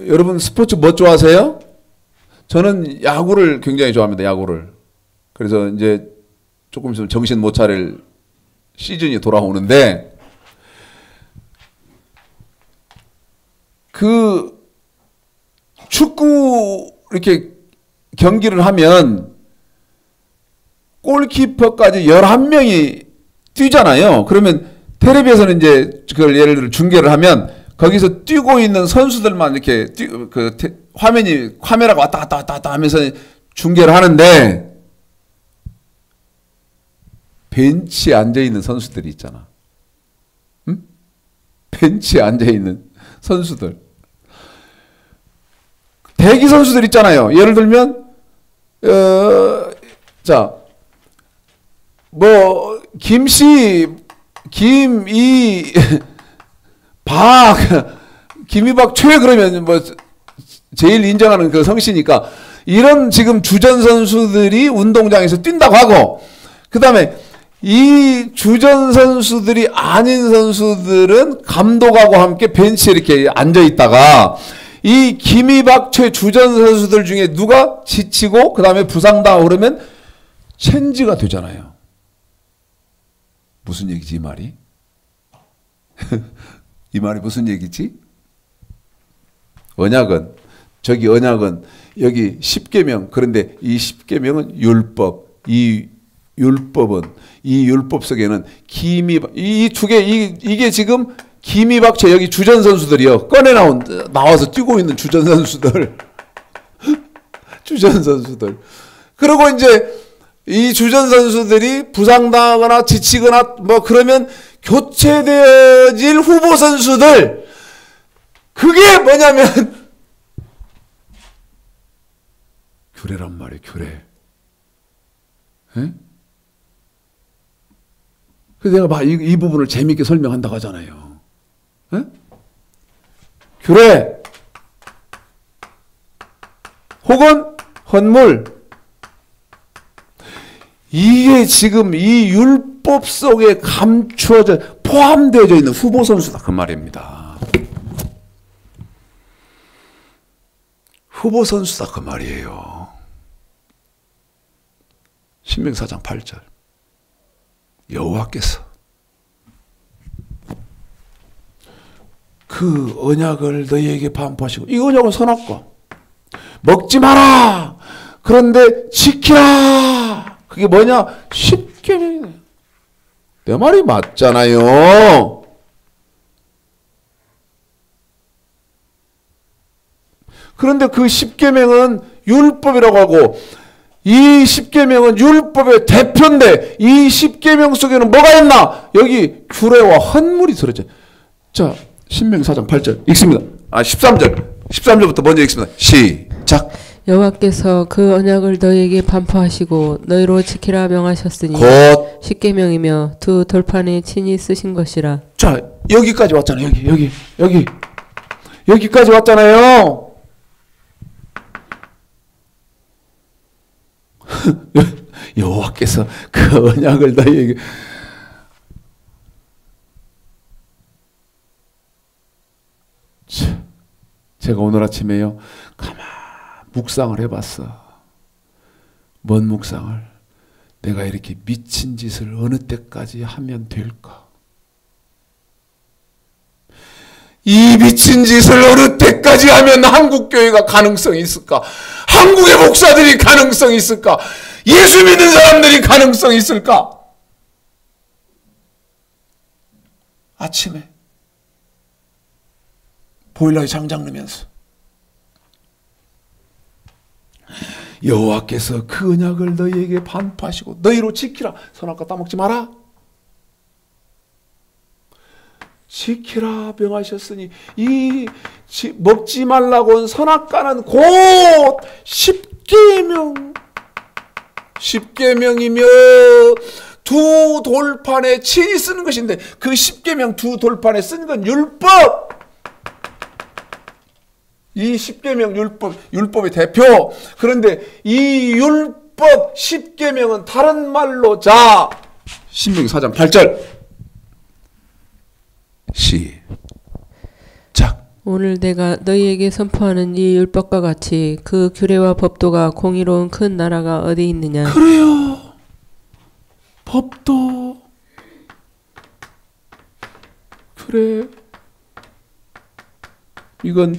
여러분 스포츠 뭐 좋아하세요? 저는 야구를 굉장히 좋아합니다. 야구를. 그래서 이제 조금 있으면 정신 못 차릴 시즌이 돌아오는데 그 축구 이렇게 경기를 하면 골키퍼까지 11명이 뛰잖아요. 그러면 텔레비에서는 이제 그걸 예를 들어 중계를 하면 거기서 뛰고 있는 선수들만 이렇게 카메라가 왔다 갔다 하면서 중계를 하는데 벤치에 앉아있는 선수들이 있잖아. 응? 벤치에 앉아있는 선수들. 대기 선수들 있잖아요. 예를 들면 김이박 최 그러면 뭐 제일 인정하는 그 성씨니까 이런 지금 주전 선수들이 운동장에서 뛴다고 하고 그 다음에 이 주전 선수들이 아닌 선수들은 감독하고 함께 벤치에 이렇게 앉아 있다가 이 김이박 최 주전 선수들 중에 누가 지치고 그 다음에 부상당하고 그러면 체인지가 되잖아요. 무슨 얘기지 이 말이? 이 말이 무슨 얘기지? 언약은 여기 십계명. 그런데 이 십계명은 율법. 이 율법 속에는 이 두 개 이게 지금 김이박채 여기 주전 선수들이요. 나와서 뛰고 있는 주전 선수들. 주전 선수들. 그리고 이제 이 주전 선수들이 부상당하거나 지치거나 뭐 그러면 교체되어질 후보 선수들. 그게 뭐냐면 교례란 말이에요. 교례. 에? 그래서 내가 막 이 부분을 재미있게 설명한다고 하잖아요. 에? 교례 혹은 헌물 이게 지금 이 율법 속에 감추어져 포함되어져 있는 후보 선수다 그 말입니다. 후보 선수다 그 말이에요. 신명기 4장 8절 여호와께서 그 언약을 너희에게 반포하시고 이 언약은 선악과 먹지 마라 그런데 지키라 그게 뭐냐? 십계명이네. 내 말이 맞잖아요. 그런데 그 십계명은 율법이라고 하고 이 십계명은 율법의 대표인데 이 십계명 속에는 뭐가 있나? 여기 규례와 헌물이 들어있죠. 자, 신명기 4장 8절 읽습니다. 13절부터 먼저 읽습니다. 시작. 여호와께서 그 언약을 너희에게 반포하시고 너희로 지키라 명하셨으니 곧 십계명이며 두 돌판에 친히 쓰신 것이라. 자, 여기까지 왔잖아요. 여기까지 왔잖아요. 여호와께서 그 언약을 너희에게 제가 오늘 아침에요 가만 묵상을 해봤어. 뭔 묵상을? 내가 이렇게 미친 짓을 어느 때까지 하면 될까? 이 미친 짓을 어느 때까지 하면 한국교회가 가능성이 있을까? 한국의 목사들이 가능성이 있을까? 예수 믿는 사람들이 가능성이 있을까? 아침에 보일러에 장작 넣으면서 여호와께서 그 언약을 너희에게 반포하시고 너희로 지키라. 선악과 따먹지 마라. 지키라 명하셨으니 이 먹지 말라고 한 선악과는 곧 십계명이며 두 돌판에 친히 쓰는 것인데 그 십계명 두 돌판에 쓴 건 율법. 이 십계명 율법의 대표. 그런데 이 율법 십계명은 다른 말로 자 신명기 4장 8절 시작. 오늘 내가 너희에게 선포하는 이 율법과 같이 그 규례와 법도가 공의로운 큰 나라가 어디 있느냐. 그래요. 법도 그래. 이건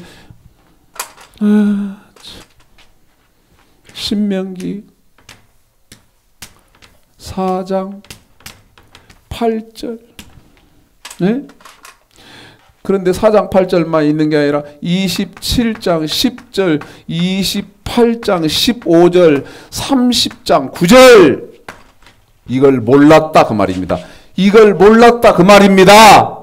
신명기 4장 8절. 네? 그런데 4장 8절만 있는 게 아니라 27장 10절, 28장 15절, 30장 9절. 이걸 몰랐다 그 말입니다. 이걸 몰랐다 그 말입니다.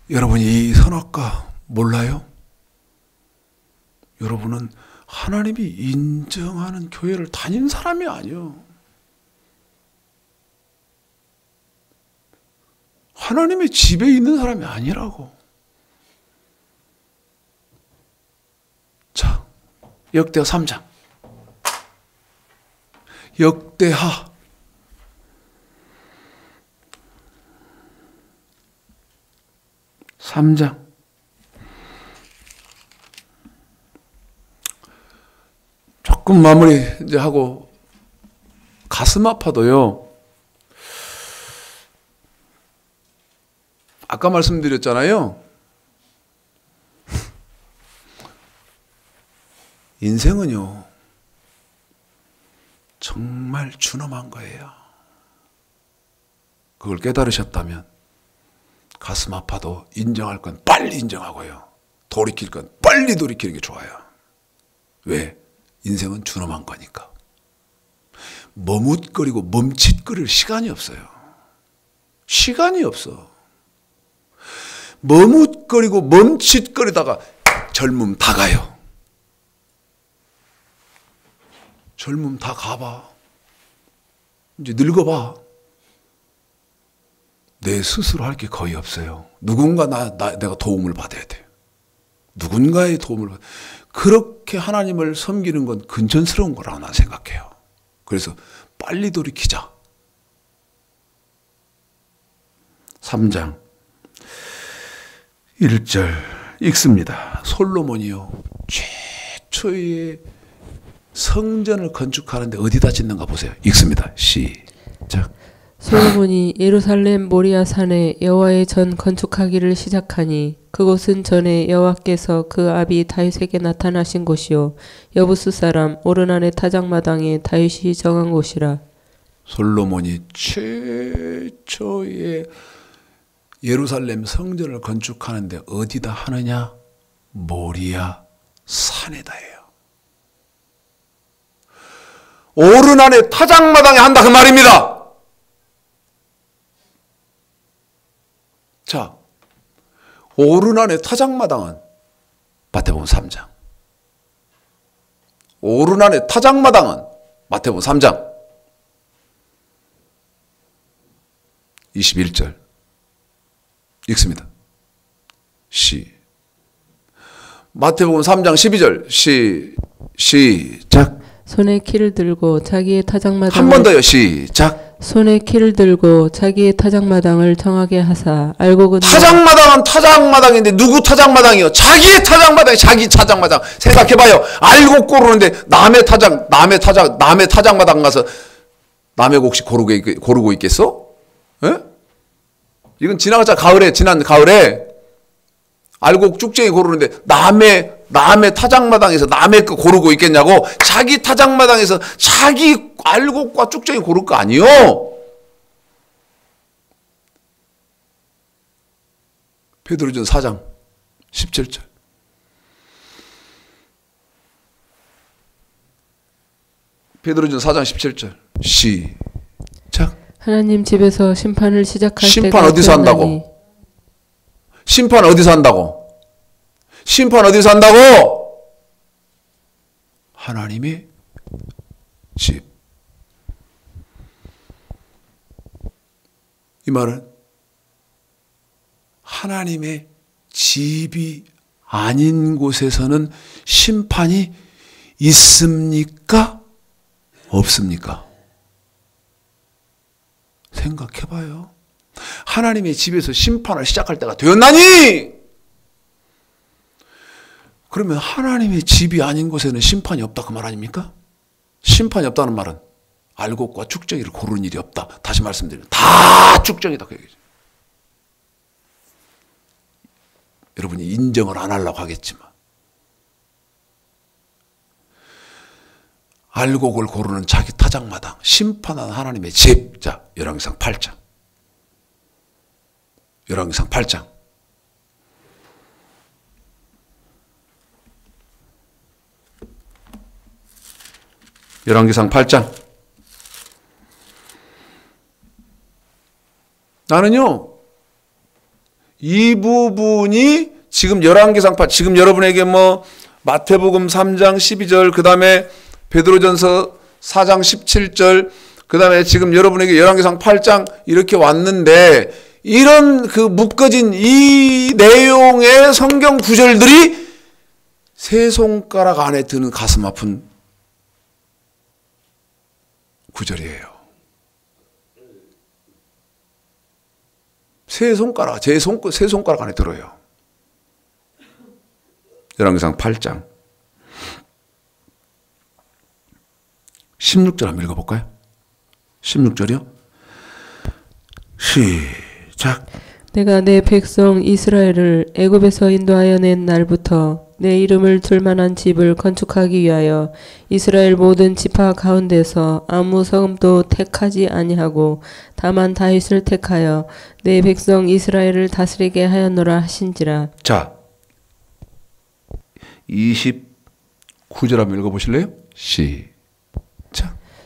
여러분이 이 선악과 몰라요? 여러분은 하나님이 인정하는 교회를 다닌 사람이 아니요. 하나님의 집에 있는 사람이 아니라고. 자, 역대하 3장. 역대하 3장. 조금 마무리 이제 하고 가슴 아파도요. 아까 말씀드렸잖아요. 인생은요. 정말 준엄한 거예요. 그걸 깨달으셨다면 가슴 아파도 인정할 건 빨리 인정하고요. 돌이킬 건 빨리 돌이키는 게 좋아요. 왜? 인생은 준엄한 거니까. 머뭇거리고 멈칫거릴 시간이 없어요. 시간이 없어. 머뭇거리고 멈칫거리다가 젊음 다 가요. 젊음 다 가봐. 이제 늙어봐. 내 스스로 할 게 거의 없어요. 누군가 내가 도움을 받아야 돼. 누군가의 도움을 받아야 돼. 그렇게 하나님을 섬기는 건 근전스러운 거라고 난 생각해요. 그래서 빨리 돌이키자. 3장 1절 읽습니다. 솔로몬이요. 최초의 성전을 건축하는데 어디다 짓는가 보세요. 읽습니다. 시작. 솔로몬이 예루살렘 모리아 산에 여호와의 전 건축하기를 시작하니 그곳은 전에 여호와께서 그 아비 다윗에게 나타나신 곳이요 여부스 사람 오르난의 타작마당에 다윗이 정한 곳이라. 솔로몬이 최초의 예루살렘 성전을 건축하는데 어디다 하느냐? 모리아 산에다예요. 오르난의 타작마당에 한다 그 말입니다. 자, 오르난의 타작마당은 마태복음 3장. 오르난의 타작마당은 마태복음 3장 21절 읽습니다. 마태복음 3장 12절 시작. 손에 키를 들고 자기의 타작마당을 한 번 더요. 시작. 손에 키를 들고 자기의 타작마당을 정하게 하사 알곡은 타작마당은 타작마당인데 누구 타작마당이요? 자기의 타작마당이 자기 타작마당. 생각해봐요. 알곡 고르는데 남의 타작마당 가서 남의 곡식 고르고 있겠어? 에? 이건 지난 가을에 알곡 쭉쟁이 고르는데 남의 타작마당에서 남의 거 고르고 있겠냐고. 자기 타작마당에서 자기 알곡과 쭉쟁이 고를 거 아니요. 베드로전서 4장 17절. 베드로전서 4장 17절. 시작. 하나님 집에서 심판을 시작할 심판 때가 어디서 되었나니. 한다고? 심판 어디서 한다고? 심판 어디서 한다고? 하나님의 집. 이 말은 하나님의 집이 아닌 곳에서는 심판이 있습니까? 없습니까? 생각해봐요. 하나님의 집에서 심판을 시작할 때가 되었나니? 그러면 하나님의 집이 아닌 곳에는 심판이 없다 그 말 아닙니까? 심판이 없다는 말은 알곡과 쭉정이를 고르는 일이 없다. 다시 말씀드리면 다 쭉정이다 그 얘기죠. 여러분이 인정을 안 하려고 하겠지만 알곡을 고르는 자기 타작마당, 심판한 하나님의 집. 자, 열왕기상 8장. 열왕기상 8장. 열왕기상 8장. 나는요, 이 부분이 지금 열왕기상 8, 지금 여러분에게 마태복음 3장 12절, 그 다음에 베드로전서 4장 17절, 그 다음에 지금 여러분에게 열왕기상 8장 이렇게 왔는데, 이런 그 묶어진 이 내용의 성경 구절들이 세 손가락 안에 드는 가슴 아픈 구절이에요. 세 손가락 안에 들어요. 열왕기상 8장 16절 한번 읽어볼까요? 16절이요? 시작. 내가 내 백성 이스라엘을 애굽에서 인도하여 낸 날부터 내 이름을 둘 만한 집을 건축하기 위하여 이스라엘 모든 지파 가운데서 아무 성읍도 택하지 아니하고 다만 다윗을 택하여 내 백성 이스라엘을 다스리게 하였노라 하신지라. 자, 29절 한번 읽어보실래요? 시작.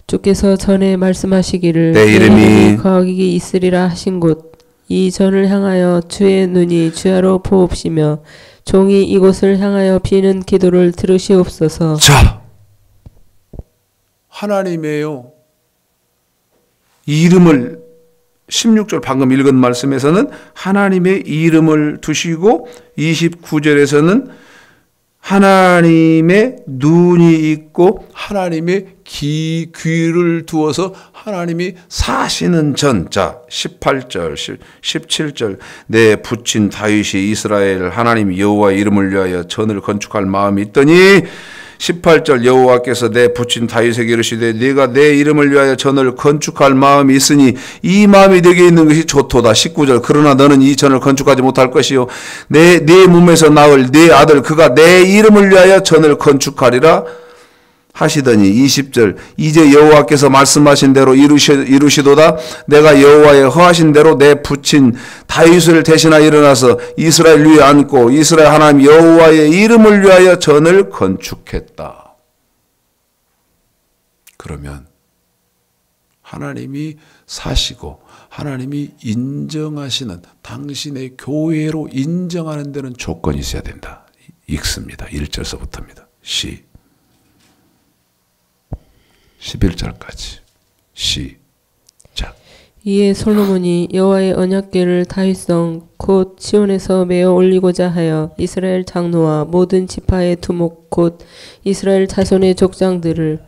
주께서 전에 말씀하시기를 내 이름이 거기 있으리라 하신 곳 이 전을 향하여 주의 눈이 주야로 보옵시며 종이 이곳을 향하여 비는 기도를 들으시옵소서. 자, 하나님의요 이름을 16절 방금 읽은 말씀에서는 하나님의 이름을 두시고 29절에서는 하나님의 눈이 있고 하나님의 귀를 두어서 하나님이 사시는 전. 자, 18절 17절 내 부친 다윗이 이스라엘 하나님 여호와의 이름을 위하여 전을 건축할 마음이 있더니 18절 여호와께서 내 부친 다윗에게 이르시되 네가 내 이름을 위하여 전을 건축할 마음이 있으니 이 마음이 네게 있는 것이 좋도다. 19절 그러나 너는 이 전을 건축하지 못할 것이요 네 몸에서 나을 네 아들 그가 내 이름을 위하여 전을 건축하리라 하시더니 20절 이제 여호와께서 말씀하신 대로 이루시도다. 내가 여호와의 허하신 대로 내 부친 다윗을 대신하여 일어나서 이스라엘 위에 앉고 이스라엘 하나님 여호와의 이름을 위하여 전을 건축했다. 그러면 하나님이 사시고 하나님이 인정하시는 당신의 교회로 인정하는 데는 조건이 있어야 된다. 읽습니다. 1절서부터입니다. 11절까지 시작. 이에 솔로몬이 여호와의 언약궤를 다윗성 곧 시온에서 메어 올리고자 하여 이스라엘 장로와 모든 지파의 두목 곧 이스라엘 자손의 족장들을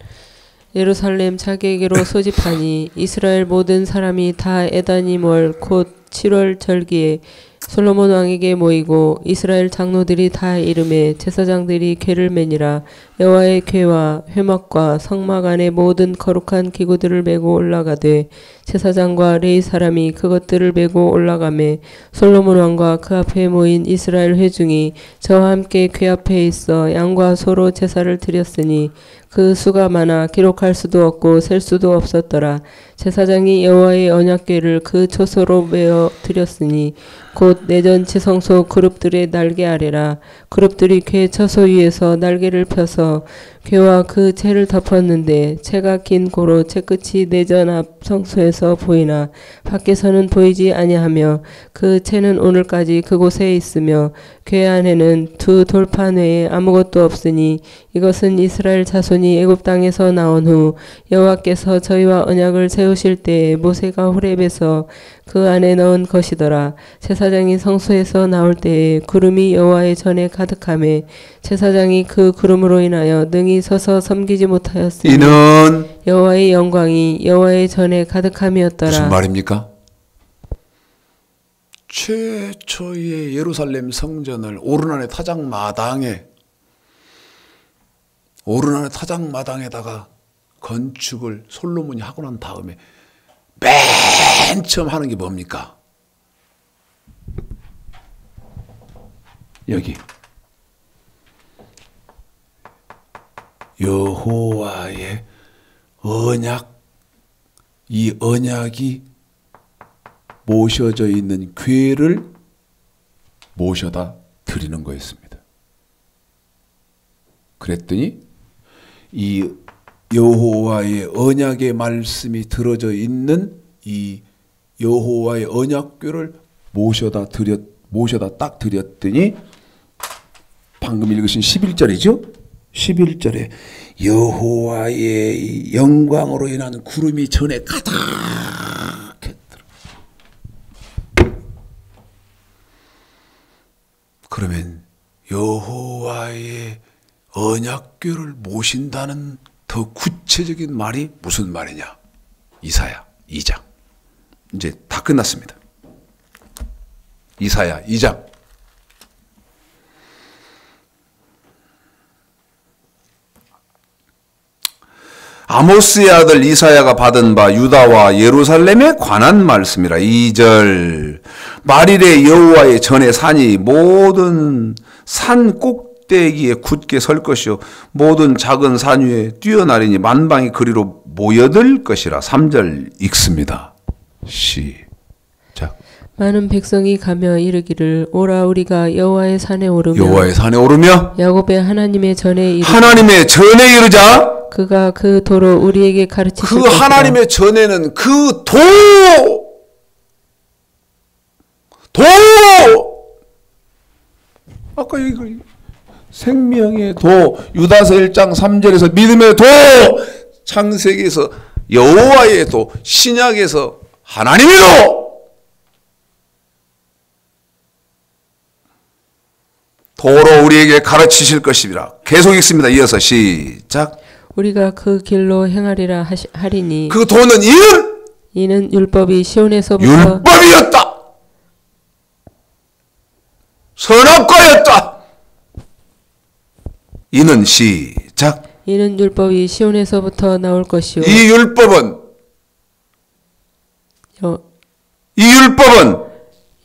예루살렘 자기에게로 소집하니 이스라엘 모든 사람이 다 에다님 월 곧 7월 절기에 솔로몬 왕에게 모이고 이스라엘 장로들이 다 이름에 제사장들이 궤를 매니라. 여호와의 궤와 회막과 성막 안에 모든 거룩한 기구들을 메고 올라가되 제사장과 레위 사람이 그것들을 메고 올라가매 솔로몬 왕과 그 앞에 모인 이스라엘 회중이 저와 함께 궤 앞에 있어 양과 소로 제사를 드렸으니 그 수가 많아 기록할 수도 없고 셀 수도 없었더라. 제사장이 여호와의 언약궤를 그 초소로 메어 드렸으니 곧 내전 지성소 그룹들의 날개 아래라. 그룹들이 궤 처소 위에서 날개를 펴서 궤와 그 채를 덮었는데 채가 긴 고로 채끝이 내전 앞 성소에서 보이나 밖에서는 보이지 아니하며 그 채는 오늘까지 그곳에 있으며 궤 안에는 두 돌판 외에 아무것도 없으니 이것은 이스라엘 자손이 애굽 땅에서 나온 후 여호와께서 저희와 언약을 세우실 때에 모세가 호렙에서 그 안에 넣은 것이더라. 제사장이 성소에서 나올 때에 구름이 여호와의 전에 가득하매 제사장이 그 구름으로 인하여 능히 서서 섬기지 못하였으니 이는 여호와의 영광이 여호와의 전에 가득함이었더라. 무슨 말입니까? 최초의 예루살렘 성전을 오르난의 타작마당에다가 건축을 솔로몬이 하고 난 다음에 맨 처음 하는 게 뭡니까? 여기 여호와의 언약, 이 언약이 모셔져 있는 궤를 모셔다 드리는 거였습니다. 그랬더니 이 여호와의 언약의 말씀이 들어져 있는 이 여호와의 언약궤를 모셔다 딱 드렸더니 방금 읽으신 11절이죠? 11절에 여호와의 영광으로 인한 구름이 전에 가득했더라. 그러면 여호와의 언약궤를 모신다는 더 구체적인 말이 무슨 말이냐? 이사야 2장. 이제 다 끝났습니다. 이사야 2장. 아모스의 아들 이사야가 받은 바 유다와 예루살렘에 관한 말씀이라. 2절 말일에 여호와의 전에 산이 모든 산 꼭대기에 굳게 설 것이요 모든 작은 산 위에 뛰어나리니 만방이 그리로 모여들 것이라. 3절 읽습니다. 시작. 많은 백성이 가며 이르기를 오라 우리가 여호와의 산에 오르며 야곱의 하나님의 전에 이르자 그가 그 도로 우리에게 가르치실 그 것이라. 하나님의 전에는 그 도 아까 여기 생명의 도 유다서 1장 3절에서 믿음의 도 창세기에서 여호와의 도 신약에서 하나님의 도로 우리에게 가르치실 것이라. 계속 읽습니다. 이어서 시작. 우리가 그 길로 행하리라 하리니 그 도는 이는 율법이 시온에서부터 율법이었다. 선악과였다. 이는 시작. 시작. 이는 율법이 시온에서부터 나올 것이요 이 율법은 이 율법은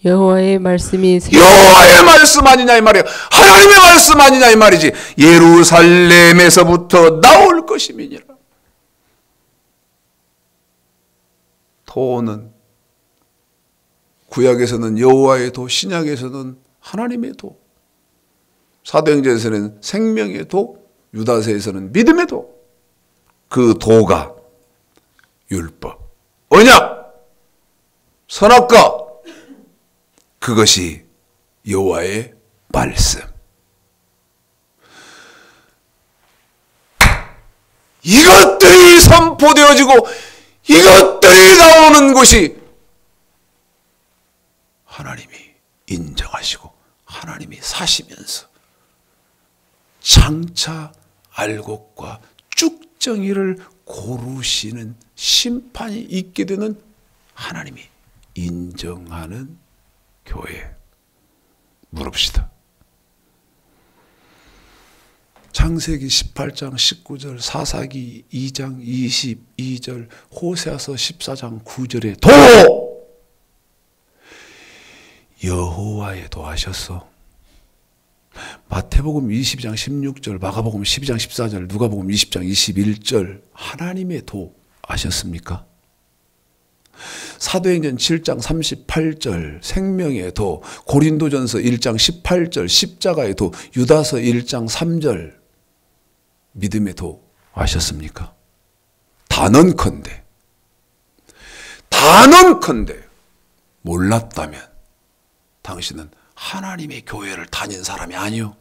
여호와의 말씀이 여호와의 말씀 아니냐 이 말이에요. 하나님의 말씀 아니냐 이 말이지. 예루살렘에서부터 나올 것임이니라. 도는 구약에서는 여호와의 도, 신약에서는 하나님의 도, 사도행전에서는 생명의 도, 유다서에서는 믿음의 도. 그 도가 율법, 언약, 선악과, 그것이 여호와의 말씀. 이것들이 선포되어지고 이것들이 나오는 것이 하나님이 인정하시고 하나님이 사시면서 장차 알곡과 쭉정이를 고르시는 심판이 있게 되는 하나님이 인정하는 교회. 물읍시다. 창세기 18장 19절, 사사기 2장 22절, 호세아서 14장 9절에 도! 여호와의 도 하셨어. 마태복음 20장 16절, 마가복음 12장 14절, 누가복음 20장 21절 하나님의 도 아셨습니까? 사도행전 7장 38절 생명의 도, 고린도전서 1장 18절 십자가의 도, 유다서 1장 3절 믿음의 도 아셨습니까? 단언컨대 몰랐다면 당신은 하나님의 교회를 다닌 사람이 아니요,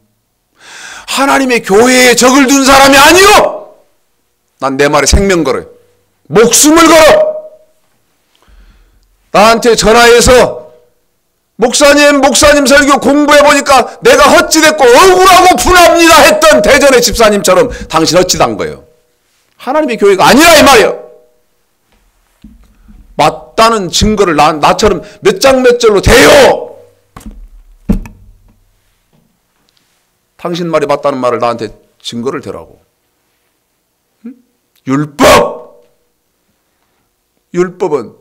하나님의 교회에 적을 둔 사람이 아니요. 난 내 말에 생명 걸어요. 목숨을 걸어. 나한테 전화해서 목사님 설교 공부해보니까 내가 헛짓했고 억울하고 분합니다 했던 대전의 집사님처럼 당신 헛짓한 거예요. 하나님의 교회가 아니라 이 말이에요. 맞다는 증거를 나처럼 몇 장 몇 절로 대요. 당신 말이 맞다는 말을 나한테 증거를 대라고. 율법은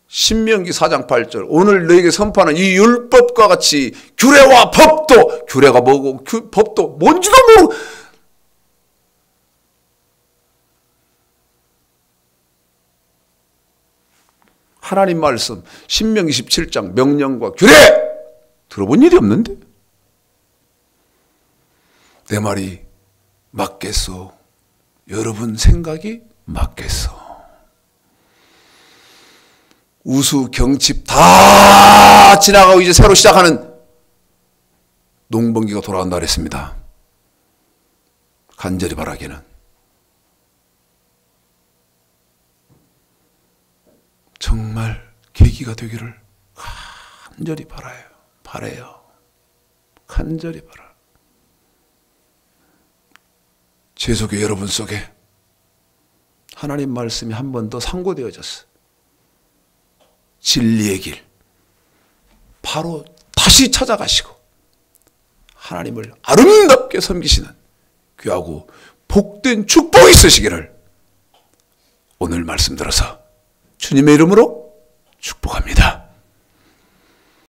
신명기 4장 8절 오늘 너에게 선포하는 이 율법과 같이 규례와 법도, 규례가 뭐고 법도 뭔지도 모르고 하나님 말씀 신명기 17장 명령과 규례 들어본 일이 없는데 내 말이 맞겠소? 여러분 생각이 맞겠소? 우수, 경칩 다 지나가고 이제 새로 시작하는 농번기가 돌아간다 그랬습니다. 간절히 바라기는 정말 계기가 되기를 간절히 바라요. 간절히 바라. 제 속에 여러분 속에 하나님 말씀이 한 번 더 상고되어졌어. 진리의 길 바로 다시 찾아가시고 하나님을 아름답게 섬기시는 귀하고 복된 축복이 있으시기를 오늘 말씀 들어서 주님의 이름으로 축복합니다.